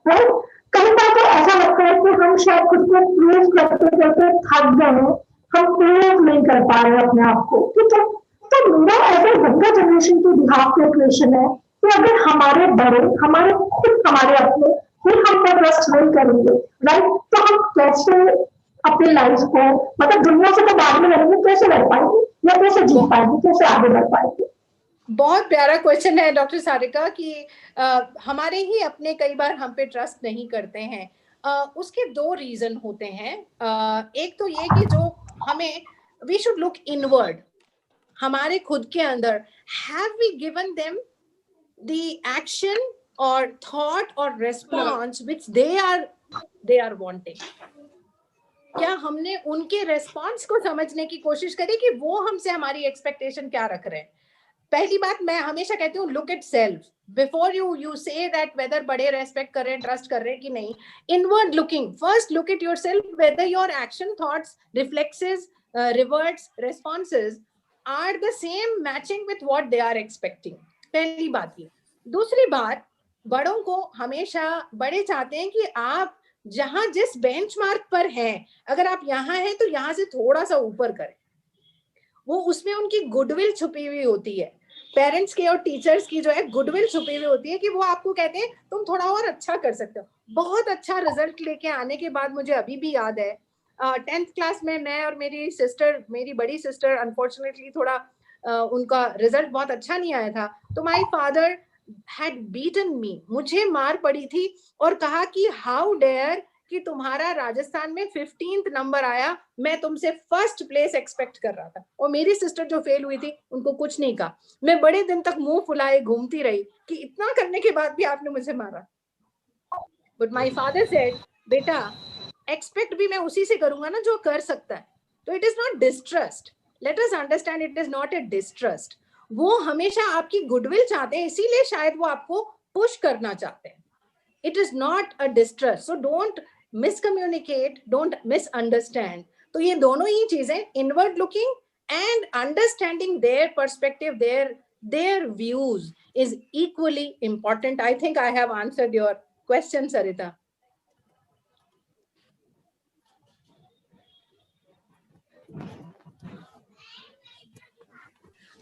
Speaker 7: Right? कई बार तो ऐसा लगता है कि हम शायद खुद को प्रूव करते करते थक गए हैं, हम प्रूव नहीं कर पा रहे अपने आप को, ठीक है। तो मेरा ऐसे यंगर जनरेशन के बिहाफ पे क्वेश्चन है कि अगर हमारे बड़े हमारे अपने ही हम पर ट्रस्ट नहीं करेंगे, राइट, तो हम कैसे अपनी लाइफ को, मतलब दुनिया से तो बाद में लड़ेंगे, कैसे लड़ पाएंगे या कैसे जीत पाएंगे, कैसे आगे बढ़ पाएंगे।
Speaker 6: बहुत प्यारा क्वेश्चन है डॉक्टर सारिका कि हमारे ही अपने कई बार हम पे ट्रस्ट नहीं करते हैं। उसके दो रीजन होते हैं। एक तो ये कि जो हमें वी शुड लुक इनवर्ड, हमारे खुद के अंदर, have we given them the action और थॉट और response which they are wanting. क्या हमने उनके रेस्पॉन्स को समझने की कोशिश करी कि वो हमसे हमारी एक्सपेक्टेशन क्या रख रहे हैं। पहली बात मैं हमेशा कहती हूँ, look at self before you say that whether बड़े रेस्पेक्ट कर रहे हैं, ट्रस्ट कर रहे हैं कि नहीं। Inward looking, first look at yourself whether your action, thoughts, reflexes, reverts, responses are the same matching with what they are expecting. पहली बात ये। दूसरी बात, बड़ों को हमेशा बड़े चाहते हैं कि आप जहां जिस बेंचमार्क पर हैं, अगर आप यहाँ हैं तो यहाँ से थोड़ा सा ऊपर करें। वो उसमें उनकी गुडविल छुपी हुई होती है, पेरेंट्स की और टीचर्स की जो है गुडविल छुपी हुई होती है कि वो आपको कहते हैं तुम थोड़ा और अच्छा कर सकते हो। बहुत अच्छा रिजल्ट लेके आने के बाद मुझे अभी भी याद है 10th क्लास में मैं और मेरी बड़ी सिस्टर अनफॉर्चुनेटली थोड़ा उनका रिजल्ट बहुत अच्छा नहीं आया था, तो माय फादर हैड बीटन मी, मुझे मार पड़ी थी और कहा कि हाउ डेयर कि तुम्हारा राजस्थान में 15th नंबर आया, मैं तुमसे फर्स्ट प्लेस एक्सपेक्ट कर रहा था। और मेरी सिस्टर जो फेल हुई थी उनको कुछ नहीं कहा। मैं बड़े दिन तक मुंह फुलाए घूमती रही कि इतना करने के बाद भी आपने मुझे मारा। बट माय फादर सेड, बेटा एक्सपेक्ट भी मैं उसी से करूंगा ना जो कर सकता है। तो it is not distrust, let us understand it is not a distrust. वो हमेशा आपकी गुडविल चाहते हैं, इसीलिए शायद वो आपको पुश करना चाहते हैं। It is not a distrust, so don't miscommunicate, don't misunderstand. तो ये दोनों ही चीजें, inward looking and understanding their perspective, their views is equally important. I think I have answered your question, Sarita.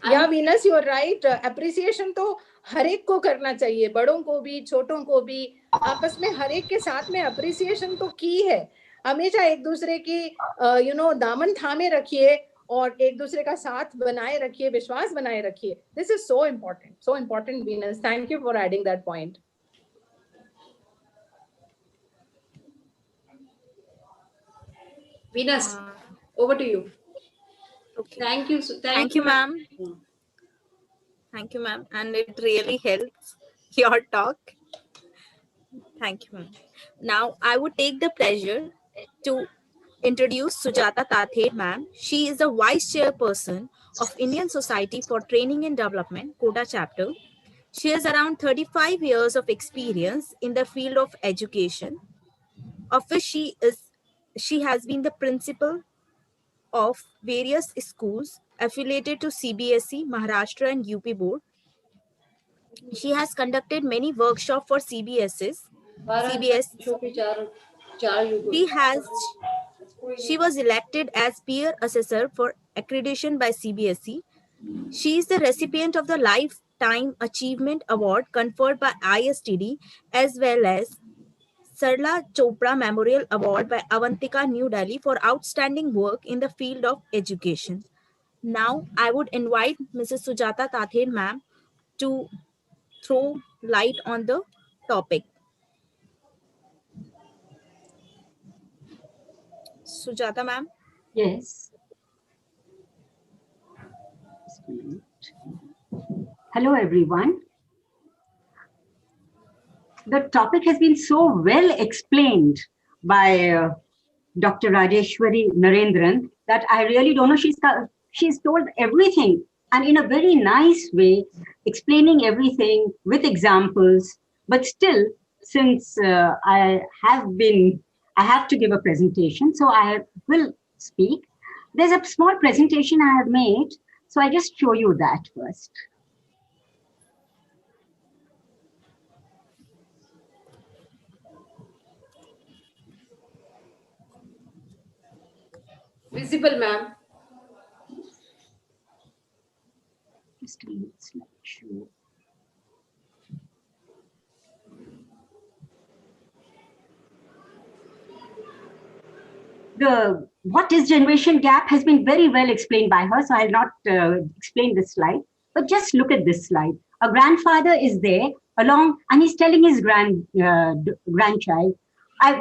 Speaker 6: या Venus, you are right. Appreciation तो हर एक को करना चाहिए, बड़ों को भी छोटों को भी, आपस में हर एक के साथ में अप्रिसिएशन तो की है. हमेशा एक दूसरे की दामन थामे रखिए और एक दूसरे का साथ बनाए रखिए, विश्वास बनाए रखिए. This is so important Venus. Thank you for adding that point.
Speaker 1: Venus, over to you.
Speaker 3: Okay.
Speaker 1: Thank you.
Speaker 3: Thank you, ma'am. Thank you, ma'am. And it really helps, your talk. Thank you, ma'am. Now, I would take the pleasure to introduce Sujata Tathed, ma'am. She is the Vice Chairperson of Indian Society for Training and Development, Kota chapter. She has around 35 years of experience in the field of education, of which she has been the principal of various schools affiliated to CBSE, Maharashtra and UP board. She has conducted many workshops for CBS. She was elected as peer assessor for accreditation by CBSE. She is the recipient of the Lifetime Achievement Award conferred by ISTD, as well as Sarla Chopra Memorial Award by Avantika, New Delhi for outstanding work in the field of education. Now, I would invite Mrs. Sujata Tathed, ma'am, to throw light on the topic. Sujata, ma'am.
Speaker 8: Yes. Hello, everyone. The topic has been so well explained by Dr. Rajeshwari Narendran that I really don't know. She's told everything, and in a very nice way, explaining everything with examples. But still, since I have to give a presentation, so I will speak. There's a small presentation I have made, so I just show you that first.
Speaker 1: Visible, ma'am.
Speaker 8: Just a minute, slideshow. The what is generation gap has been very well explained by her, so I'll not explain this slide, but just look at this slide. A grandfather is there along, and he's telling his grandchild,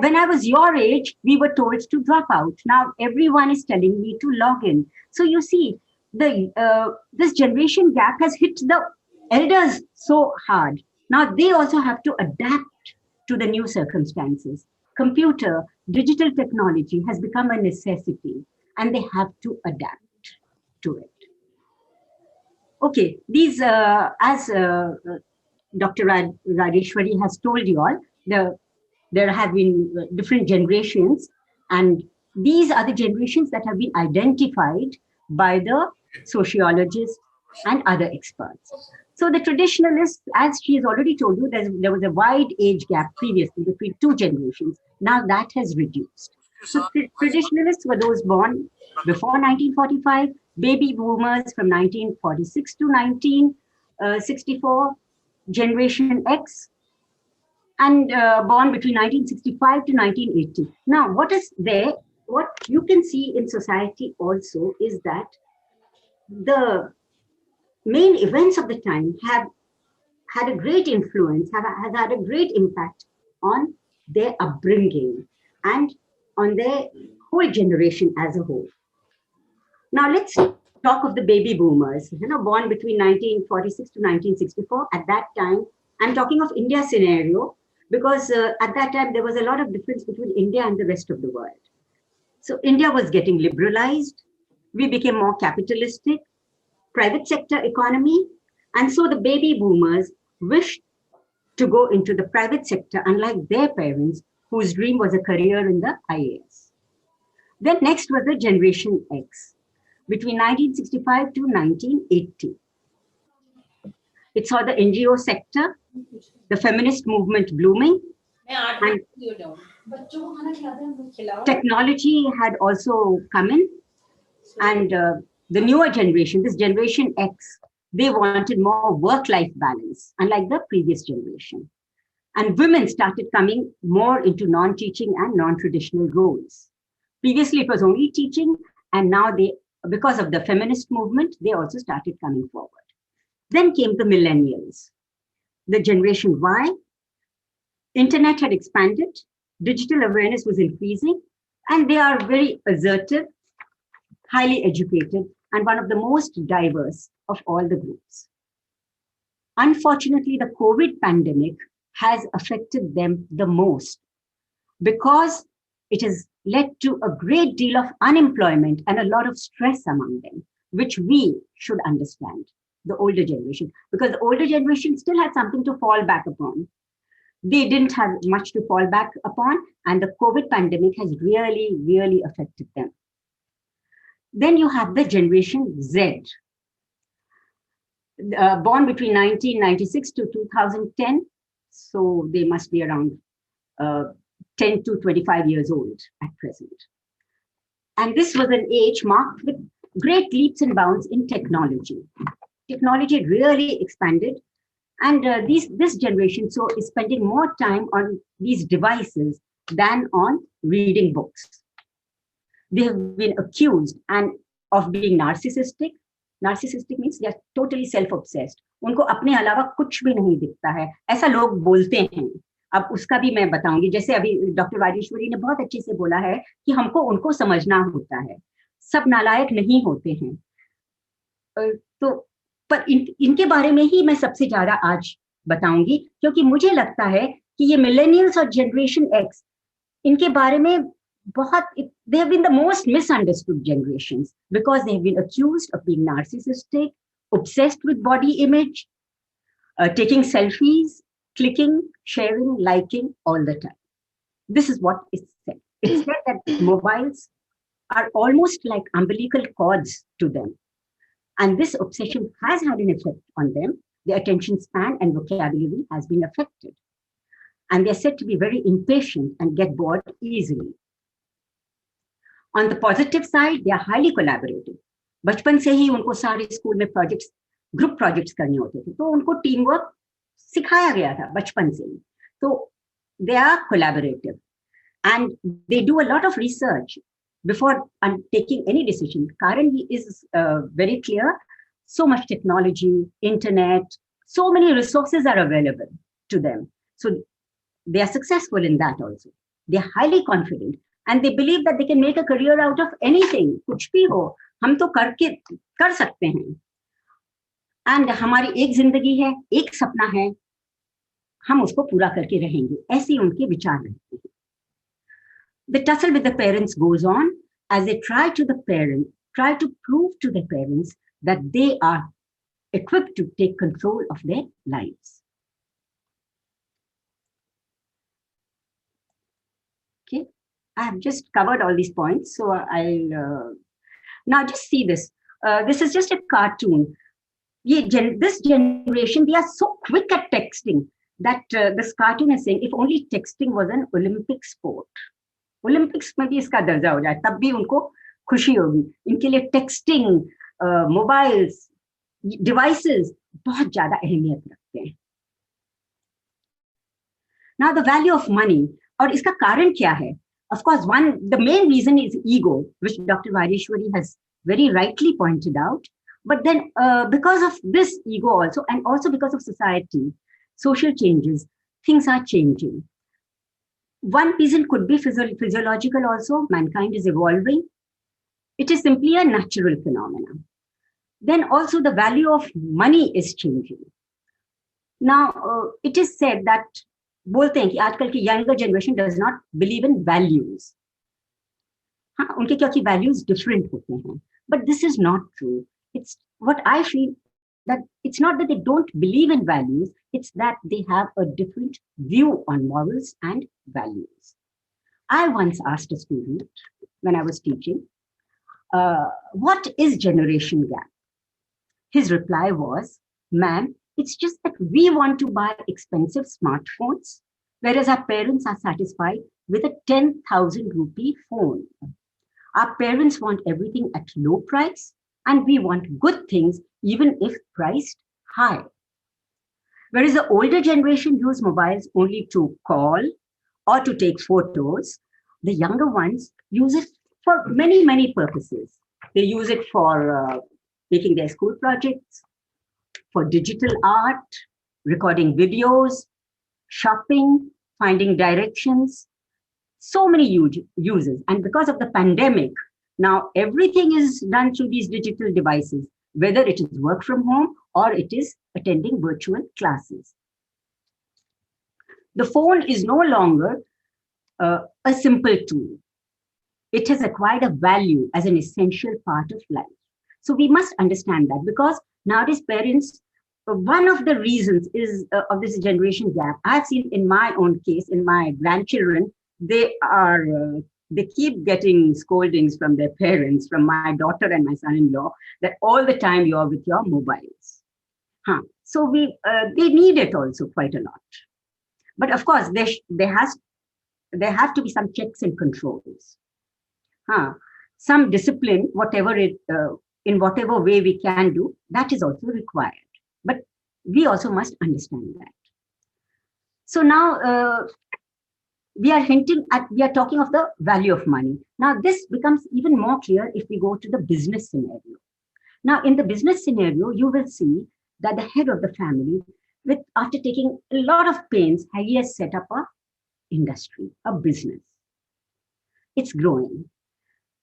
Speaker 8: when I was your age, we were told to drop out. Now everyone is telling me to log in. So you see, this generation gap has hit the elders so hard. Now they also have to adapt to the new circumstances. Computer, digital technology has become a necessity, and they have to adapt to it. Okay, these, as Dr. Rajeshwari has told you all, there have been different generations, and these are the generations that have been identified by the sociologists and other experts. So the traditionalists, as she has already told you, there was a wide age gap previously between two generations. Now that has reduced. So traditionalists were those born before 1945, baby boomers from 1946 to 1964, Generation X, and born between 1965 to 1980. Now, what you can see in society also is that the main events of the time have had a great influence, have had a great impact on their upbringing and on their whole generation as a whole. Now, let's talk of the baby boomers, born between 1946 to 1964. At that time, I'm talking of India scenario, because at that time, there was a lot of difference between India and the rest of the world. So India was getting liberalized. We became more capitalistic, private sector economy. And so the baby boomers wished to go into the private sector, unlike their parents, whose dream was a career in the IAS. Then next was the Generation X, between 1965 to 1980. It saw the NGO sector, the feminist movement blooming, and technology had also come in, and The newer generation, this generation X, they wanted more work-life balance, unlike the previous generation. And women started coming more into non-teaching and non-traditional roles. Previously, it was only teaching, and now they, because of the feminist movement, they also started coming forward. Then came the millennials, the generation Y. Internet had expanded, digital awareness was increasing, and they are very assertive, highly educated, and one of the most diverse of all the groups. Unfortunately, the COVID pandemic has affected them the most because it has led to a great deal of unemployment and a lot of stress among them, which we should understand, the older generation, because the older generation still had something to fall back upon. They didn't have much to fall back upon, and the COVID pandemic has really, really affected them. Then you have the generation Z, born between 1996 to 2010. So they must be around 10 to 25 years old at present. And this was an age marked with great leaps and bounds in technology. Technology really expanded, and this generation is spending more time on these devices than on reading books. They have been accused of being narcissistic. Narcissistic means they are totally self-obsessed. उनको अपने अलावा कुछ भी नहीं दिखता है, ऐसा लोग बोलते हैं. अब उसका भी मैं बताऊंगी. जैसे अभी डॉक्टर राजेश्वरी ने बहुत अच्छे से बोला है कि हमको उनको समझना होता है. सब नालायक नहीं होते हैं. तो पर इनके बारे में ही मैं सबसे ज्यादा आज बताऊंगी, क्योंकि मुझे लगता है कि ये मिलेनियल्स और जनरेशन एक्स, इनके बारे में बहुत, they have been the most misunderstood generations because they have been accused of being narcissistic, obsessed with body image, taking selfies, clicking, sharing, liking all the time. This is what is said. It's said that mobiles are almost like umbilical cords to them. And this obsession has had an effect on them. Their attention span and vocabulary has been affected. And they're said to be very impatient and get bored easily. On the positive side, they are highly collaborative. बचपन से ही उनको सारे school में projects, group projects करने होते थे, तो उनको टीम वर्क सिखाया गया था बचपन से ही. तो they are collaborative and they do a lot of research before taking any decision. Karan is very clear. So much technology, internet, so many resources are available to them. So they are successful in that also. They are highly confident and they believe that they can make a career out of anything. कुछ भी हो, हम तो कर सकते हैं. And हमारी एक जिंदगी है, एक सपना है, हम उसको पूरा करके रहेंगे. ऐसे उनके विचार रहते हैं. The tussle with the parents goes on as they try to prove to their parents that they are equipped to take control of their lives. Okay, I have just covered all these points, so I'll now just see this. This is just a cartoon. This generation, they are so quick at texting that this cartoon is saying if only texting was an Olympic sport. Olympics में भी इसका दर्जा हो जाए तब भी उनको खुशी होगी. इनके लिए टेक्सटिंग, मोबाइल्स, डिवाइसेस बहुत ज्यादा अहमियत रखते हैं. Now the value of money, और इसका कारण क्या है? Of course, the main reason is ego, which Dr. Vaideshwari has very rightly pointed out. But then because of this ego also, and also because of society, social changes, things are changing. One reason could be physiological also. Mankind is evolving. It is simply a natural phenomenon. Then also the value of money is changing. Now, it is said that बोलते हैं कि आजकल की younger generation does not believe in values. हाँ, उनके क्योंकि values different होते हैं. But this is not true. It's what I feel that it's not that they don't believe in values, it's that they have a different view on morals and values. I once asked a student when I was teaching, what is generation gap? His reply was, ma'am, it's just that we want to buy expensive smartphones, whereas our parents are satisfied with a 10,000 rupee phone. Our parents want everything at low price, and we want good things even if priced high. Whereas the older generation use mobiles only to call or to take photos, the younger ones use it for many, many purposes. They use it for making their school projects, for digital art, recording videos, shopping, finding directions, so many uses. And because of the pandemic, now everything is done through these digital devices, whether it is work from home or it is attending virtual classes. The phone is no longer a simple tool. It has acquired a value as an essential part of life. So we must understand that, because nowadays parents, one of the reasons is of this generation gap. I've seen in my own case, in my grandchildren, they keep getting scoldings from their parents, from my daughter and my son-in-law, that all the time you're with your mobiles. So they need it also quite a lot. But of course, there have to be some checks and controls. Some discipline, in whatever way we can do, that is also required. But we also must understand that. So now we are talking of the value of money. Now this becomes even more clear if we go to the business scenario. Now in the business scenario, you will see that the head of the family, after taking a lot of pains, he has set up a industry, a business. It's growing.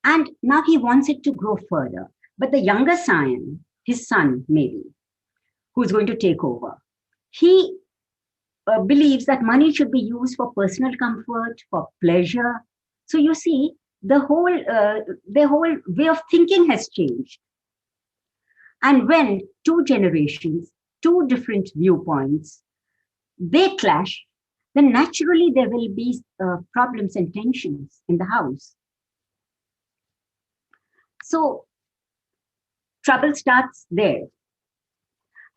Speaker 8: And now he wants it to grow further. But the younger son, his son maybe, who's going to take over, he believes that money should be used for personal comfort, for pleasure. So you see, the whole way of thinking has changed. And when two generations, two different viewpoints, they clash, then naturally there will be problems and tensions in the house. So trouble starts there.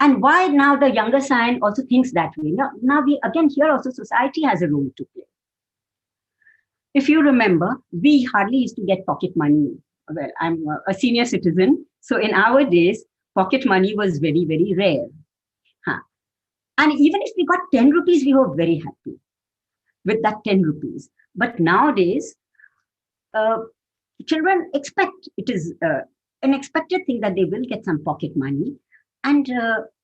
Speaker 8: And why now the younger son also thinks that way? Now we, again, here also society has a role to play. If you remember, we hardly used to get pocket money. Well, I'm a senior citizen. So in our days, pocket money was very, very rare. And even if we got 10 rupees, we were very happy with that 10 rupees. But nowadays, children expect, it is an expected thing that they will get some pocket money. And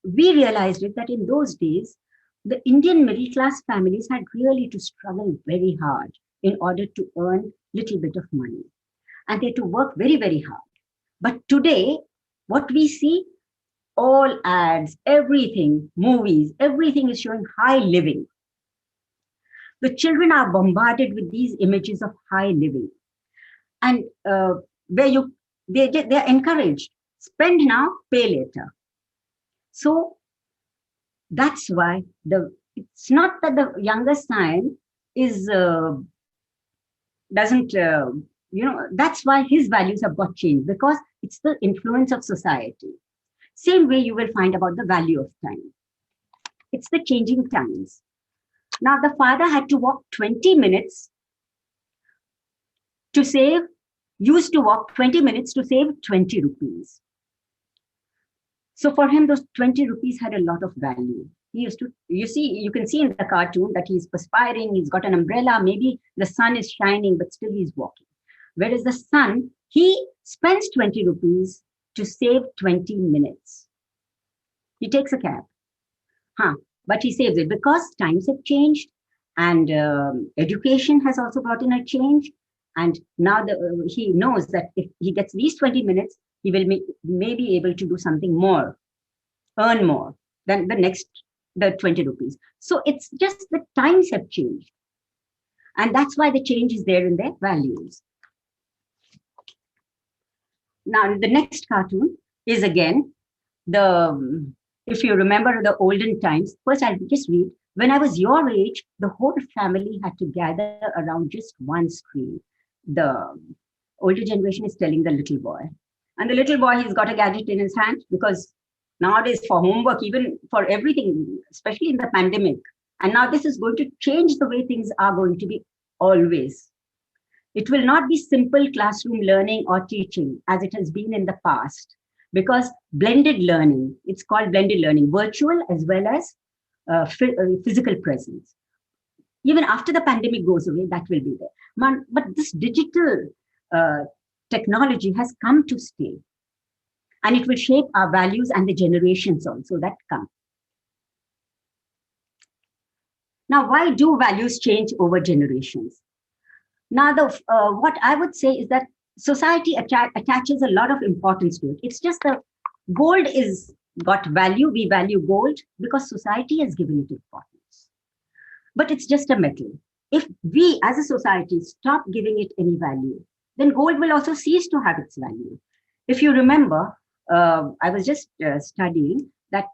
Speaker 8: we realized it that in those days, the Indian middle class families had really to struggle very hard in order to earn little bit of money. And they had to work very, very hard. But today, what we see, all ads, everything, movies, everything is showing high living. The children are bombarded with these images of high living. And where they're encouraged, spend now, pay later. So that's why it's not that the younger son is that's why his values have got changed, because it's the influence of society. Same way you will find about the value of time. It's the changing times. Now the father had to walk 20 minutes to save, used to walk 20 minutes to save 20 rupees. So for him, those 20 rupees had a lot of value. He used to, you can see in the cartoon that he's perspiring, he's got an umbrella, maybe the sun is shining, but still he's walking. Whereas the son, he spends 20 rupees to save 20 minutes. He takes a cab. But he saves it because times have changed, and education has also brought in a change. And now he knows that if he gets these 20 minutes, he will may be able to do something more, earn more than the 20 rupees. So it's just the times have changed. And that's why the change is there in their values. Now, the next cartoon is again if you remember the olden times, first I'll just read. When I was your age, the whole family had to gather around just one screen. The older generation is telling the little boy. And the little boy, he's got a gadget in his hand, because nowadays for homework, even for everything, especially in the pandemic, and now this is going to change the way things are going to be always. It will not be simple classroom learning or teaching as it has been in the past. because blended learning, it's called blended learning, virtual as well as physical presence. Even after the pandemic goes away, that will be there. But this digital technology has come to stay, and it will shape our values and the generations also that come. Now, why do values change over generations? Now, what I would say is that society attaches a lot of importance to it. It's just the gold is got value. We value gold because society has given it importance. But it's just a metal. If we as a society stop giving it any value, then gold will also cease to have its value. If you remember, I was just studying that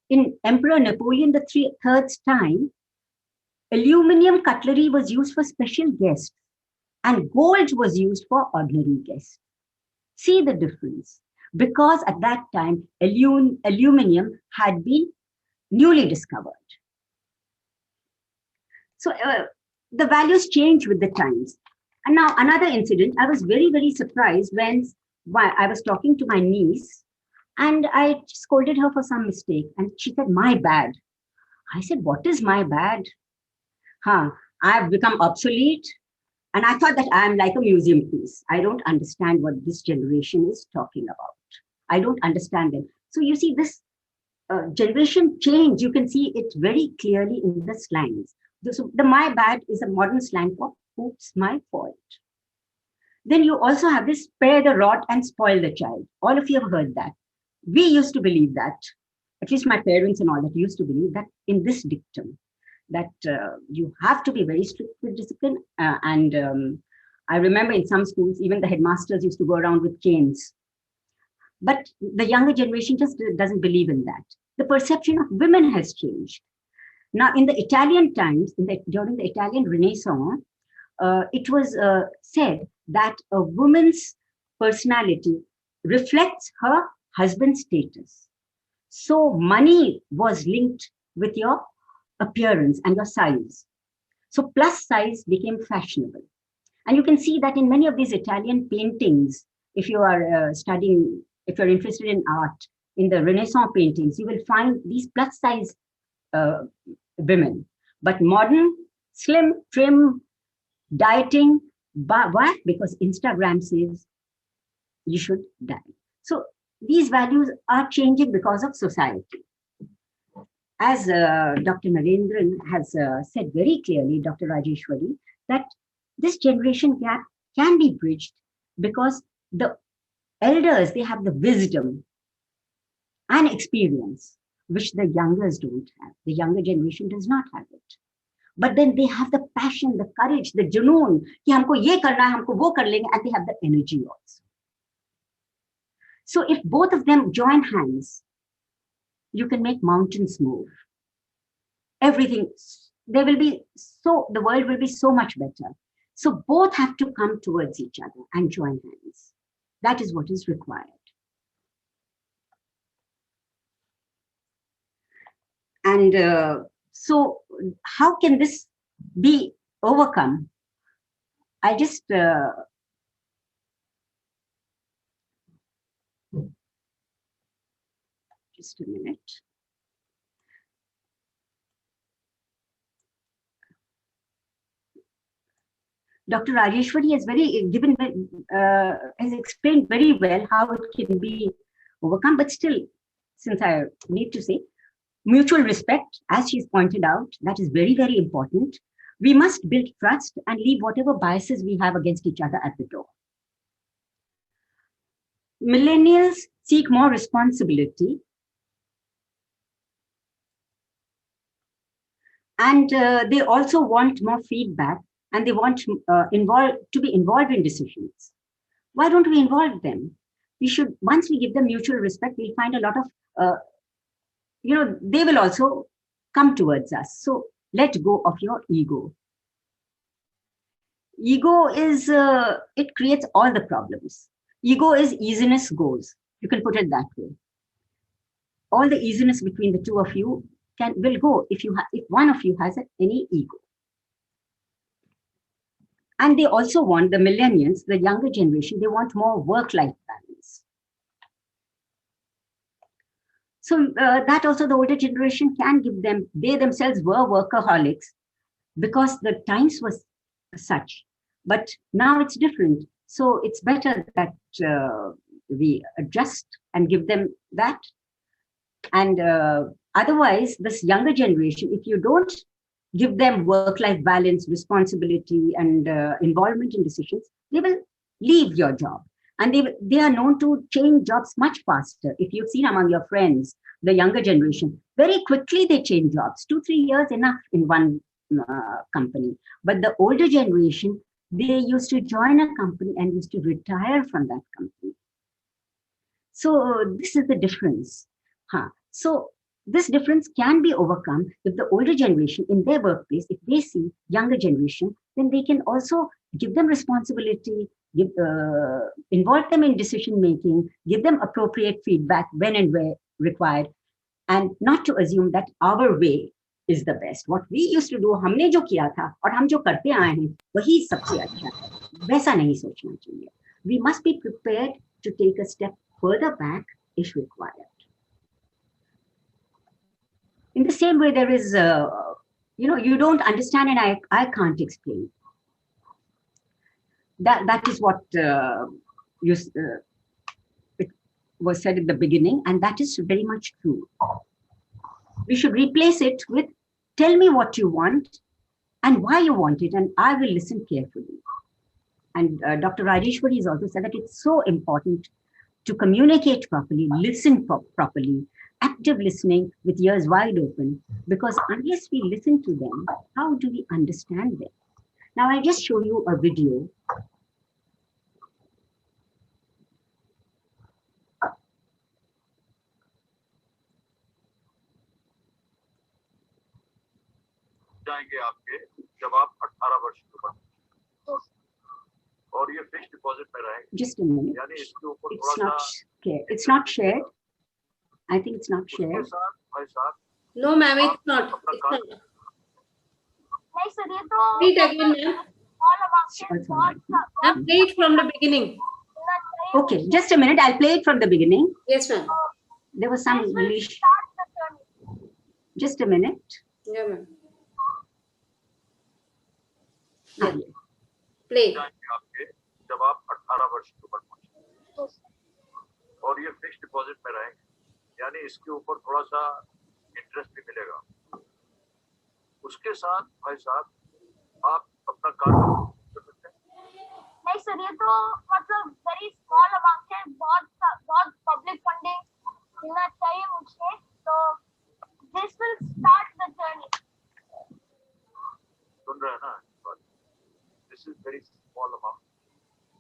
Speaker 8: in Emperor Napoleon III's time, aluminum cutlery was used for special guests and gold was used for ordinary guests. See the difference. Because at that time, aluminum had been newly discovered. So the values change with the times. And now another incident, I was very, very surprised when I was talking to my niece and I scolded her for some mistake. And she said, "My bad." I said, "What is my bad?" I've become obsolete. And I thought that I'm like a museum piece. I don't understand what this generation is talking about. I don't understand them. So you see this generation change, you can see it very clearly in the slangs. So the "my bad" is a modern slang for "oops, my fault." Then you also have this "spare the rod and spoil the child." All of you have heard that. We used to believe that, at least my parents and all that used to believe that in this dictum, that you have to be very strict with discipline. I remember in some schools, even the headmasters used to go around with canes. But the younger generation just doesn't believe in that. The perception of women has changed. Now, in the Italian times, during the Italian Renaissance, it was said that a woman's personality reflects her husband's status. So money was linked with your appearance and your size. So plus size became fashionable. And you can see that in many of these Italian paintings, if you are studying, if you're interested in art, in the Renaissance paintings, you will find these plus size women. But modern, slim, trim, dieting, why? Because Instagram says you should diet. So these values are changing because of society. As Dr. Narendran has said very clearly, Dr. Rajeshwari, that this generation gap can be bridged because the elders, they have the wisdom and experience, which the youngers don't have. The younger generation does not have it. But then they have the passion, the courage, the junoon, ki humko ye karna hai, humko wo kar lenge, and they have the energy also. So if both of them join hands, you can make mountains move. Everything, the world will be so much better. So both have to come towards each other and join hands. That is what is required. And so how can this be overcome? I just a minute. Dr. Rajeshwari has explained very well how it can be overcome, but still, since I need to say, mutual respect, as she's pointed out, that is very, very important. We must build trust and leave whatever biases we have against each other at the door. Millennials seek more responsibility. And they also want more feedback, and they want to be involved in decisions. Why don't we involve them? We should, once we give them mutual respect, we'll find a lot of, they will also come towards us. So let go of your ego. Ego is, it creates all the problems. Ego is easiness goes. You can put it that way. All the easiness between the two of you will go if one of you has any ego. And they also want, the millennials, the younger generation, they want more work-life balance. So that also the older generation can give them, they themselves were workaholics because the times was such, but now it's different. So it's better that we adjust and give them that. And otherwise, this younger generation, if you don't give them work-life balance, responsibility, and involvement in decisions, they will leave your job. And they are known to change jobs much faster. If you've seen among your friends, the younger generation, very quickly they change jobs. 2-3 years enough in one company. But the older generation, they used to join a company and used to retire from that company. So this is the difference. So this difference can be overcome if the older generation in their workplace, if they see younger generation, then they can also give them responsibility, involve them in decision making, give them appropriate feedback when and where required, and not to assume that our way is the best. What we used to do, हमने जो किया था और हम जो करते आए हैं, वही सबसे अच्छा है. वैसा नहीं सोचना चाहिए. We must be prepared to take a step further back if required. In the same way, there is, you don't understand and I can't explain. That is what it was said at the beginning, and that is very much true. We should replace it with, tell me what you want and why you want it, and I will listen carefully. And Dr. Rajeshwari has also said that it's so important to communicate properly, listen properly, active listening with ears wide open, because unless we listen to them, how do we understand them? Now, I'll just show you a video.
Speaker 9: जाएंगे आपके जब आप 18 वर्ष की उम्र और ये fixed deposit में रहेंगे.
Speaker 8: Just a minute.
Speaker 9: यानी इसके ऊपर
Speaker 8: it's not shared. I think it's not shared.
Speaker 9: भाई साहब.
Speaker 1: No, ma'am, it's not.
Speaker 10: नहीं सर, ये तो
Speaker 1: Read again, ma'am. Ma'am, play it from the beginning.
Speaker 8: Okay, just a minute. I'll play it from the beginning.
Speaker 1: Yes, ma'am.
Speaker 8: There was some English. Just a minute.
Speaker 1: Yeah, ma'am. Yeah. Play.
Speaker 9: जाएंगे आपके जब आप 18 वर्ष की उम्र पहुंचे और ये फिक्स्ड डिपॉजिट में रहेंगे, यानी इसके ऊपर थोड़ा सा इंटरेस्ट भी मिलेगा. उसके साथ भाई साहब आप अपना काम कर सकते हैं.
Speaker 10: नहीं सर, ये तो मतलब वेरी स्मॉल अमाउंट है, बहुत पब्लिक फंडिंग मिलना चाहिए मुझे, तो this will start the journey.
Speaker 9: सुन रहे हैं ना? This is very small amount,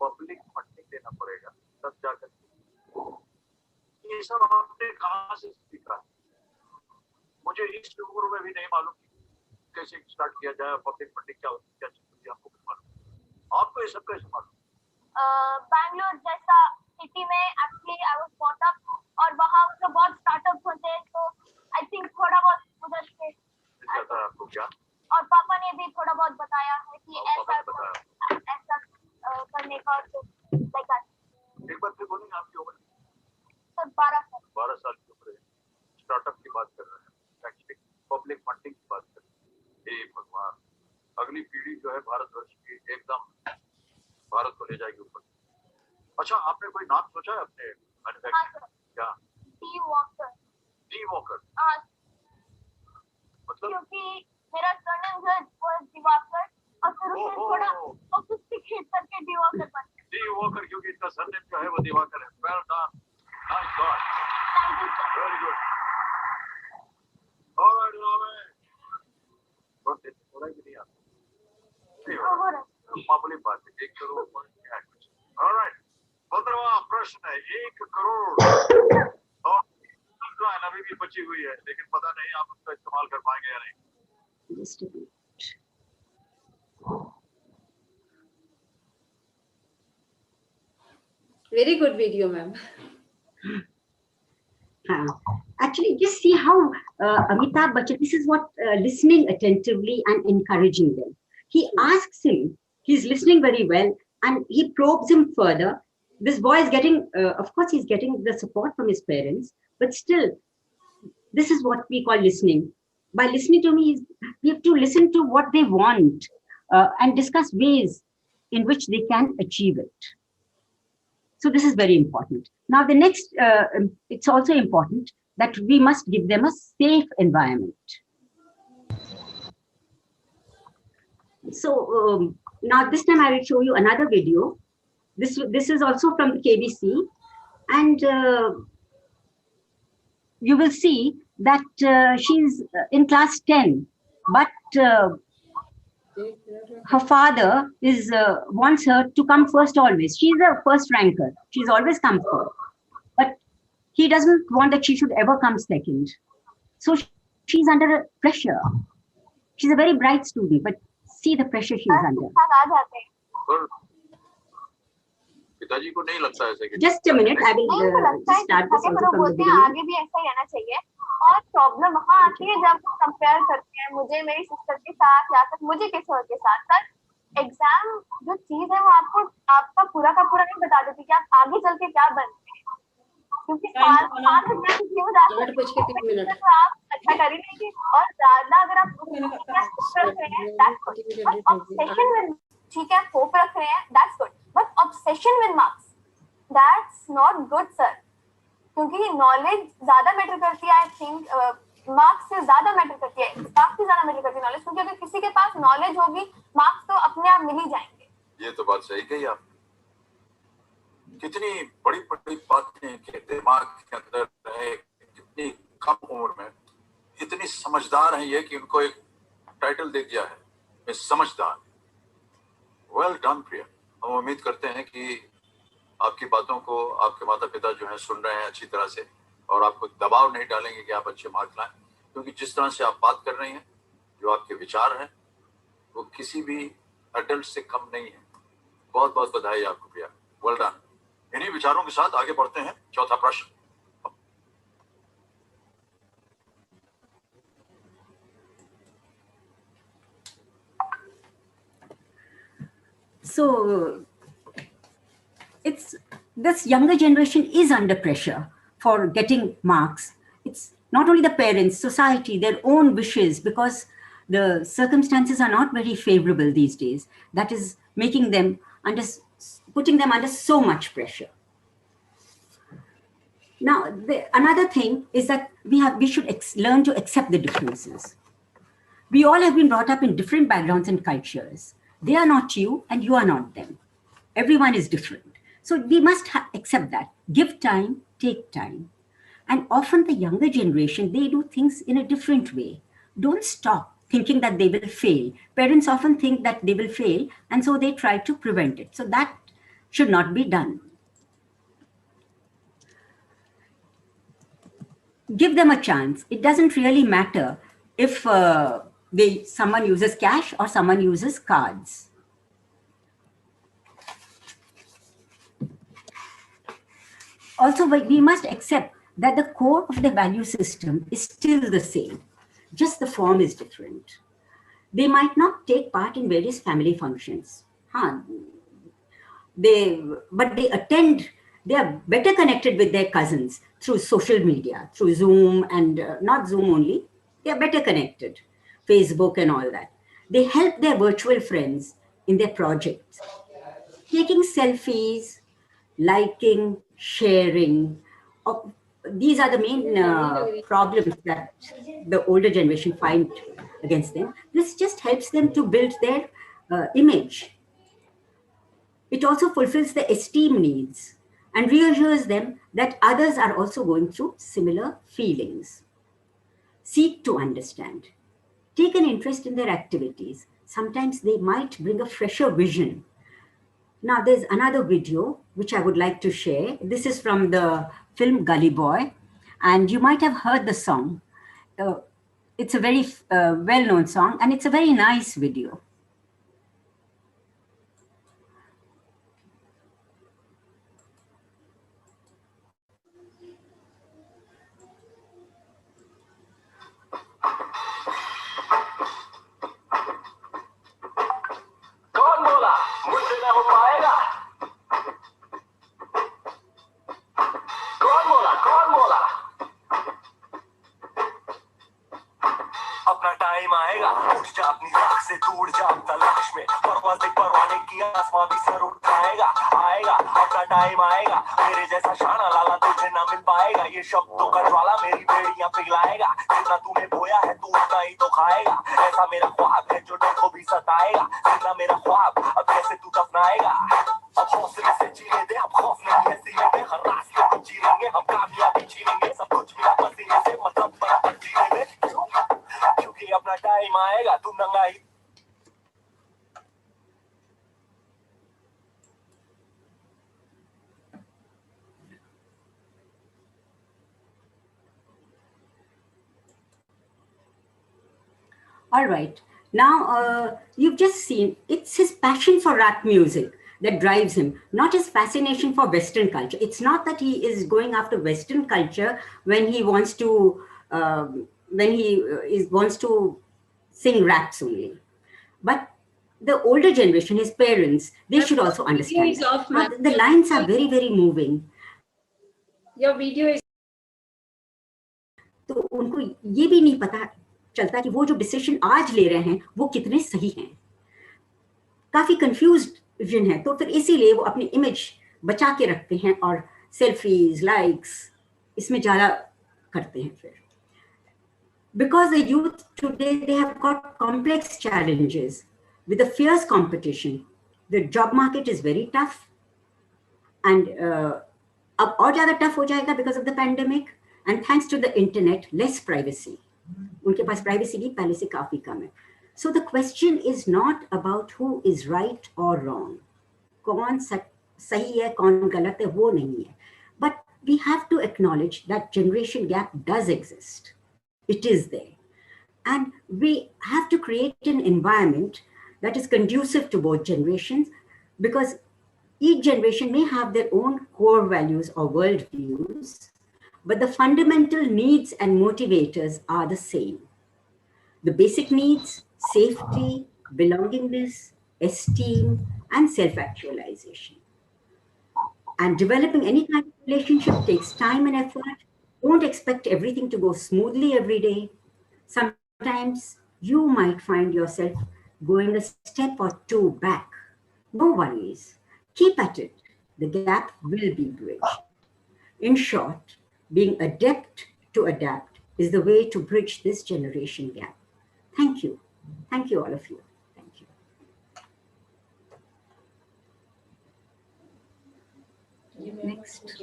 Speaker 9: public funding देना पड़ेगा तब जाकर. ये सब आपने कहाँ से सीखा? मुझे इस उम्र में भी नहीं मालूम कैसे स्टार्ट किया जाए, पब्लिक फंडिंग क्या होती है, क्या चीज होती है, आपको कुछ मालूम? आपको ये सब कैसे मालूम?
Speaker 10: बैंगलोर जैसा सिटी में actually I was bought up, और वहाँ मतलब बहुत स्टार्टअप होते हैं, तो आई थिंक थोड़ा बहुत उधर से
Speaker 9: आता है आपको क्या?
Speaker 10: और पापा ने भी थोड़ा बहुत बताया है कि ऐसा करने का. तो
Speaker 9: एक बार फिर बोलेंगे आपकी उम्र?
Speaker 10: सर 12
Speaker 9: साल की उम्र है. स्टार्टअप की बात कर रहे हैं, एक्चुअली पब्लिक फंडिंग की बात कर रहे हैं. हे भगवान, अगली पीढ़ी जो है भारतवर्ष की एकदम भारत को ले जाएगी ऊपर. अच्छा, आपने कोई नाम सोचा है अपने मैन्युफैक्चरिंग? क्या?
Speaker 10: D walker.
Speaker 9: डी वॉकर मतलब?
Speaker 10: क्योंकि मेरा सरनेम है दिवाकर, और फिर उसे थोड़ा सोफिस्टिकेट करके डी वॉकर बन गया.
Speaker 9: डी वॉकर, क्योंकि इसका सरनेम जो है वो दिवाकर है. Well done, nice God, very good. और बहुत थोड़ा भी नहीं आता, मामूली बात है. 1 करोड़ कुछ. ऑलराइट, 15वां प्रश्न है. 1 करोड़ और लाइन अभी भी बची हुई है, लेकिन पता नहीं आप उसका इस्तेमाल कर पाएंगे या नहीं.
Speaker 1: Very good video, ma'am.
Speaker 8: Actually, just see how Amitabh Bachchan, this is what listening attentively and encouraging them. He asks him, he's listening very well, and he probes him further. This boy is getting, of course, he's getting the support from his parents, but still, This is what we call listening. By listening to me, we have to listen to what they want and discuss ways in which they can achieve it. So this is very important. Now, the next, it's also important that we must give them a safe environment. So now this time I will show you another video. This is also from the KBC, and you will see that she's in class 10, but her father is wants her to come first always. She's a first ranker. She's always come first, but he doesn't want that she should ever come second. So she's under pressure. She's a very bright student, but see the pressure she is under.
Speaker 9: पिताजी को नहीं लगता ऐसे कि
Speaker 8: Just a minute, I will just start this also from the beginning.
Speaker 10: आगे भी ऐसा ही रहना चाहिए। और प्रॉब्लम वहाँ आती है जब हम कंपेयर करते हैं मुझे मेरी सिस्टर के साथ या फिर मुझे किसी और के साथ। सर एग्जाम जो चीज है वो आपको आपका पूरा का पूरा नहीं बता देती कि आप आगे चल के क्या बनते हैं, क्योंकि साल में आप अच्छा कर ही नहीं। और ज्यादा अगर आप रख रहे हैं ऑब्सेशन में, ठीक है होप रख रहे हैं that's good, but obsession with marks that's not good sir, क्योंकि नॉलेज ज्यादा मैटर करती है। आई थिंक मार्क्स से ज्यादा मैटर करती है, काफी ज्यादा मैटर करती है नॉलेज, क्योंकि अगर किसी के पास नॉलेज होगी मार्क्स तो अपने आप मिल ही जाएंगे।
Speaker 9: ये तो बात सही कही आप। कितनी बड़ी बड़ी बातें के दिमाग के अंदर रहे, कितनी कम उम्र में इतनी समझदार हैं ये कि उनको एक टाइटल दे दिया है, मैं समझदार। वेल डन प्रिया। हम उम्मीद करते हैं कि आपकी बातों को आपके माता पिता जो है सुन रहे हैं अच्छी तरह से, और आपको दबाव नहीं डालेंगे कि आप अच्छे मार्क्स लाएं, क्योंकि जिस तरह से आप बात कर रही हैं, जो आपके विचार हैं, वो किसी भी एडल्ट से कम नहीं है। बहुत बहुत बधाई आपको प्रिया, वेल डन। इन्हीं विचारों के साथ आगे बढ़ते हैं। चौथा प्रश्न।
Speaker 8: So it's this younger generation is under pressure for getting marks. It's not only the parents, society, their own wishes, because the circumstances are not very favorable these days. That is making them putting them under so much pressure. Now, another thing is that we should learn to accept the differences. We all have been brought up in different backgrounds and cultures. They are not you and you are not them. Everyone is different. So we must accept that. Give time, take time. And often the younger generation, they do things in a different way. Don't stop thinking that they will fail. Parents often think that they will fail, and so they try to prevent it. So that should not be done. Give them a chance. It doesn't really matter if someone uses cash or someone uses cards. Also, we must accept that the core of the value system is still the same, just the form is different. They might not take part in various family functions, but they attend. They are better connected with their cousins through social media, through Zoom, and not Zoom only. They are better connected, Facebook and all that. They help their virtual friends in their projects, taking selfies, liking, sharing. These are the main problems that the older generation find against them. This just helps them to build their image. It also fulfills the esteem needs and reassures them that others are also going through similar feelings. Seek to understand. Take an interest in their activities. Sometimes they might bring a fresher vision. Now, there's another video which I would like to share. This is from the film Gully Boy, and you might have heard the song. It's a very well-known song, and it's a very nice video.
Speaker 9: कि आसमां भी sir उठाएगा, आएगा अपना time आएगा, मेरे जैसा शाना लाला तुझे ना मिल पाएगा, ये शब्दों का ज्वाला मेरी बेड़ियां पिघलाएगा, जितना तूने बोया है तू उतना ही तो खाएगा, ऐसा मेरा ख्वाब है जो डर को भी सताएगा, जितना मेरा ख्वाब अब कैसे तू दफनाएगा, अब हौसले से जीने दे, अब खौफ नहीं है सीने में, हर रास्ते को जी लेंगे हम, कामयाबी छीनेंगे, सब कुछ मिला पसीने से, मतलब बराबर जीने में, क्योंकि अपना टाइम आएगा, तू नंगा ही
Speaker 8: All right. Now, you've just seen, it's his passion for rap music that drives him, not his fascination for Western culture. It's not that he is going after Western culture when he wants to, wants to sing raps only. But the older generation, his parents, they should also understand.
Speaker 1: is off,
Speaker 8: Now,
Speaker 1: ma'am.
Speaker 8: the lines are very, very moving.
Speaker 1: Your video is
Speaker 8: तो उनको ये भी नहीं पता चलता कि वो जो डिसीजन आज ले रहे हैं वो कितने सही हैं, काफी कंफ्यूजन है, तो फिर इसीलिए वो अपनी इमेज बचा के रखते हैं और सेल्फीज लाइक्स इसमें ज्यादा करते हैं फिर, because the youth today, they have got complex challenges with a fierce competition. The job market is very tough and अब और ज्यादा टफ हो जाएगा because of the pandemic, and thanks to the internet, less privacy. उनके पास privacy भी पहले से काफी कम है. So the question is not about who is right or wrong. कौन सही है कौन गलत है वो नहीं है. But we have to acknowledge that generation gap does exist. It is there. And we have to create an environment that is conducive to both generations, because each generation may have their own core values or world views, but the fundamental needs and motivators are the same. The basic needs, safety, belongingness, esteem, and self-actualization. And developing any kind of relationship takes time and effort. Don't expect everything to go smoothly every day. Sometimes you might find yourself going a step or two back. No worries. Keep at it. The gap will be bridged. In short, being adept to adapt is the way to bridge this generation gap. Thank you. Thank you, all of you. Thank you. Next.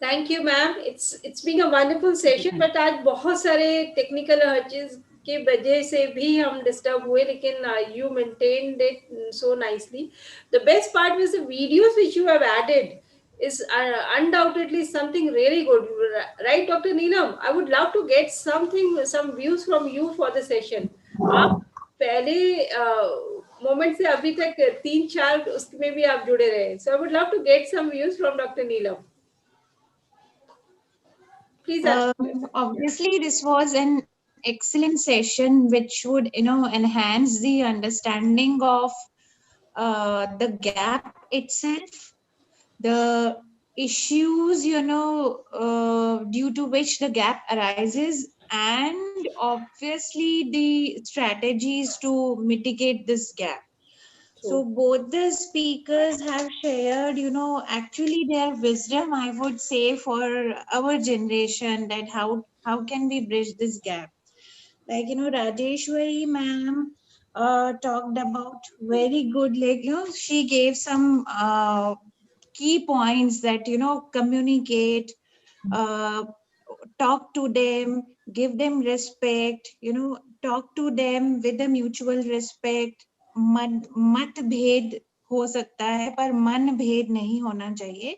Speaker 1: Thank you ma'am. It's been a wonderful session, but आज बहुत सारे technical हर्जेस के वजह से भी हम disturb हुए, लेकिन you maintained it so nicely. The best part was the videos which you have added is undoubtedly something really good, right Dr. Neelam? I would love to get some views from you for the session. आप पहले moment से अभी तक 3-4 उसमें भी आप जुड़े रहे, so I would love to get some views from Dr. Neelam. Please.
Speaker 11: Obviously, this was an excellent session which would, enhance the understanding of the gap itself, the issues, due to which the gap arises, and obviously the strategies to mitigate this gap. So both the speakers have shared, actually their wisdom, I would say, for our generation, that how can we bridge this gap. Like, Rajeshwari ma'am talked about very good, she gave some key points that, communicate, talk to them, give them respect, talk to them with a mutual respect. मतभेद हो सकता है पर मन भेद नहीं होना चाहिए.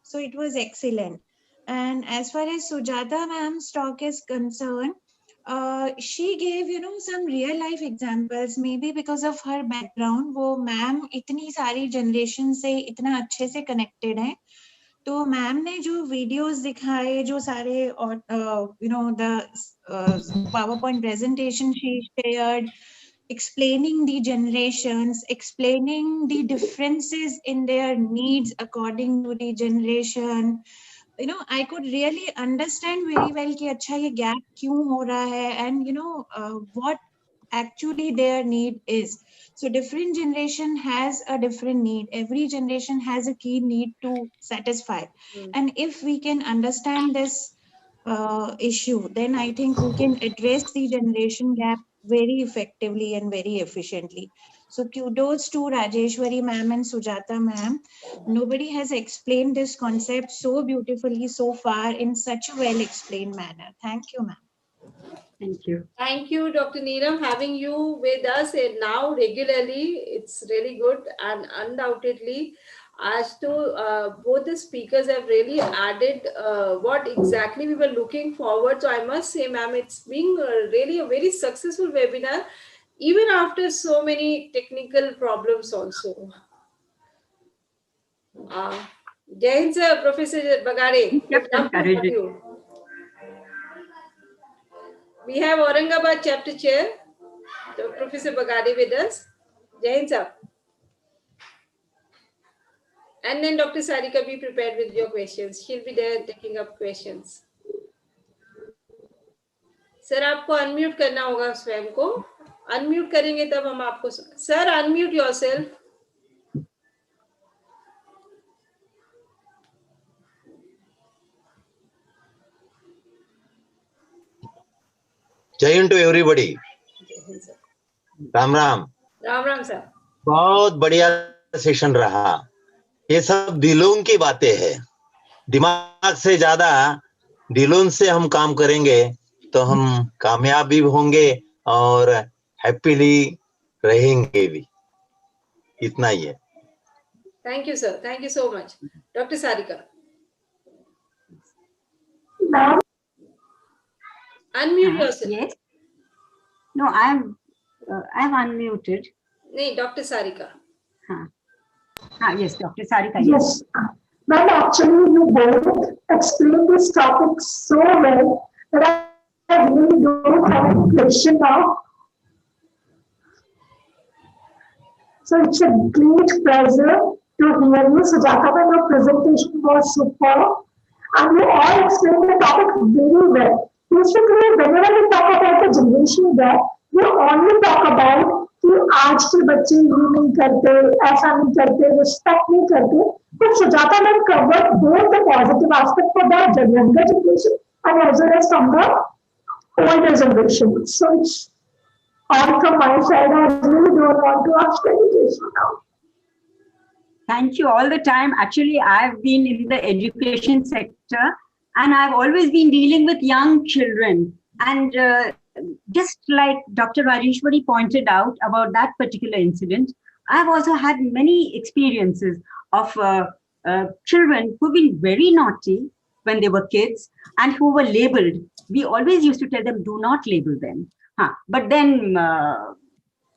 Speaker 11: So it was excellent. And as far as Sujata ma'am's talk is concerned, she gave some real life examples, maybe because of her background. वो मैम इतनी सारी जनरेशन से इतना अच्छे से कनेक्टेड है, तो मैम ने जो वीडियोस दिखाए, जो सारे the PowerPoint presentation she shared, explaining the generations, explaining the differences in their needs according to the generation. You know, I could really understand very well कि अच्छा ये gap क्यों हो रहा है, and you know what actually their need is. So different generation has a different need. Every generation has a key need to satisfy. And if we can understand this issue, then I think we can address the generation gap very effectively and very efficiently. So kudos to Rajeshwari ma'am and Sujata ma'am. Nobody has explained this concept so beautifully so far in such a well explained manner. Thank you, ma'am.
Speaker 8: Thank you.
Speaker 1: Thank you, Dr. Neelam. Having you with us now regularly, it's really good, and undoubtedly, as to both the speakers have really added what exactly we were looking forward. So I must say, ma'am, it's been really a very successful webinar, even after so many technical problems also. Jai Hind, sir, Professor Bagare. Good luck to you. We have Aurangabad chapter chair, Professor Bagade with us. Jai Hind, sir. And then Dr. Sarika, be prepared with your questions. She'll be there taking up questions. Sir, आपको unmute करना होगा स्वयं को. Unmute करेंगे तब हम आपको. Sir, unmute yourself.
Speaker 12: जय हिंद to everybody. Ram Ram.
Speaker 1: Ram Ram sir.
Speaker 12: बहुत बढ़िया सेशन रहा. ये सब दिलों की बातें हैं. दिमाग से ज्यादा दिलों से हम काम करेंगे तो हम कामयाब भी होंगे और हैप्पीली रहेंगे भी. इतना ही है.
Speaker 1: Thank you, sir. Thank you so much. Dr. Sarika. Unmute yourself.
Speaker 8: Yes. No, I'm unmuted.
Speaker 1: No, Dr. Sarika.
Speaker 8: Yes, Dr. Sarika.
Speaker 7: Yes. Well, actually, you both explained this topic so well that I really don't have a question now. So it's a great pleasure to hear you, Sujata. Your presentation was superb, and you all explained the topic very well. Basically, whenever we talk about the generation gap, we only talk about कि आज के बच्चे ये नहीं करते, ऐसा नहीं करते, रिस्पेक्ट नहीं करते. But Sujata ma'am covered both the positive aspect for the younger generation and as well as from the older generation. So it's all from my side. I really don't want to ask any question now.
Speaker 8: Thank you all the time. Actually, I've been in the education sector and I've always been dealing with young children. And just like Dr. Rajeshwari pointed out about that particular incident, I've also had many experiences of children who've been very naughty when they were kids and who were labeled. We always used to tell them, do not label them. But then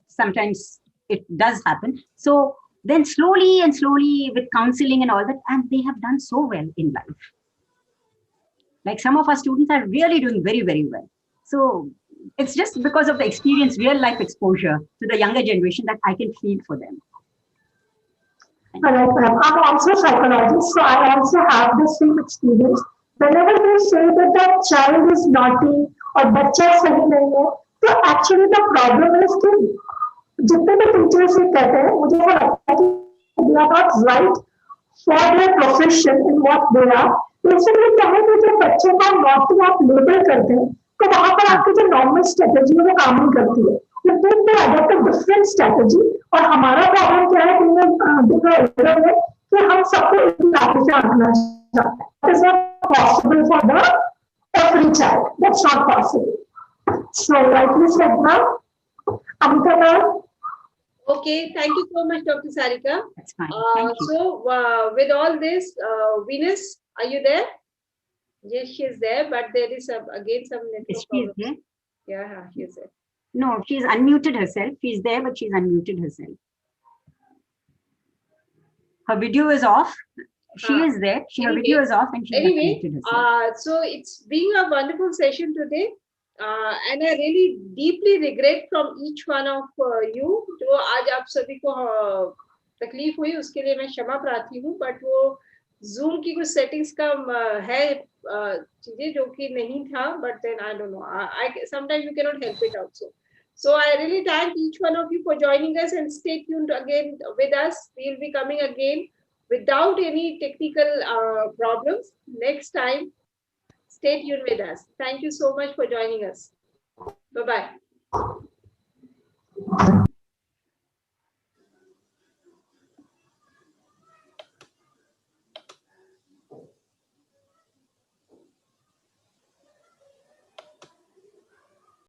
Speaker 8: sometimes it does happen. So then slowly and slowly with counseling and all that, and they have done so well in life. Like some of our students are really doing very, very well. So it's just because of the experience, real life exposure to the younger generation that I can feel for them.
Speaker 7: Correct, ma'am. I'm also a psychologist, so I also have the same experience. Whenever they say that the child is naughty or बच्चा सही नहीं है, तो actually the problem is कि जितने भी teachers ये कहते हैं, मुझे ऐसा लगता है कि they are not right for their profession in what they are. Basically क्या है कि जब बच्चे का naughty आप label करते हैं, तो वहाँ पर आपकी जो normal strategy है वो काम नहीं करती है. Then they adopt a different strategy. और हमारा प्रॉब्लम क्या है कि हम सबको एक लाठी से आंकना चाहते हैं. That is not possible for the every child. That's not possible. So rightly said, ma'am. Amita ma'am.
Speaker 1: Okay, thank you so much, Dr. Sarika.
Speaker 8: That's fine. Thank you.
Speaker 1: So with all this, Venus, are you there? Yes, she is there, but there is some network
Speaker 8: She is there?
Speaker 1: Yeah, she is there.
Speaker 8: No, she's unmuted herself. She's there, but she's unmuted herself. Her video is off. She is there. Her video is off and she's unmuted herself.
Speaker 1: So it's been a wonderful session today. and I really deeply regret from each one of you जो आज आप सभी को तकलीफ हुई उसके लिए मैं क्षमा प्रार्थी हूँ, बट वो Zoom की कुछ settings का है चीजें जो कि नहीं था, but then I don't know, I sometimes you cannot help it also. So I really thank each one of you for joining us, and stay tuned again with us. We will be coming again without any technical problems next time. Stay tuned with us. Thank you so much for joining us. Bye-bye.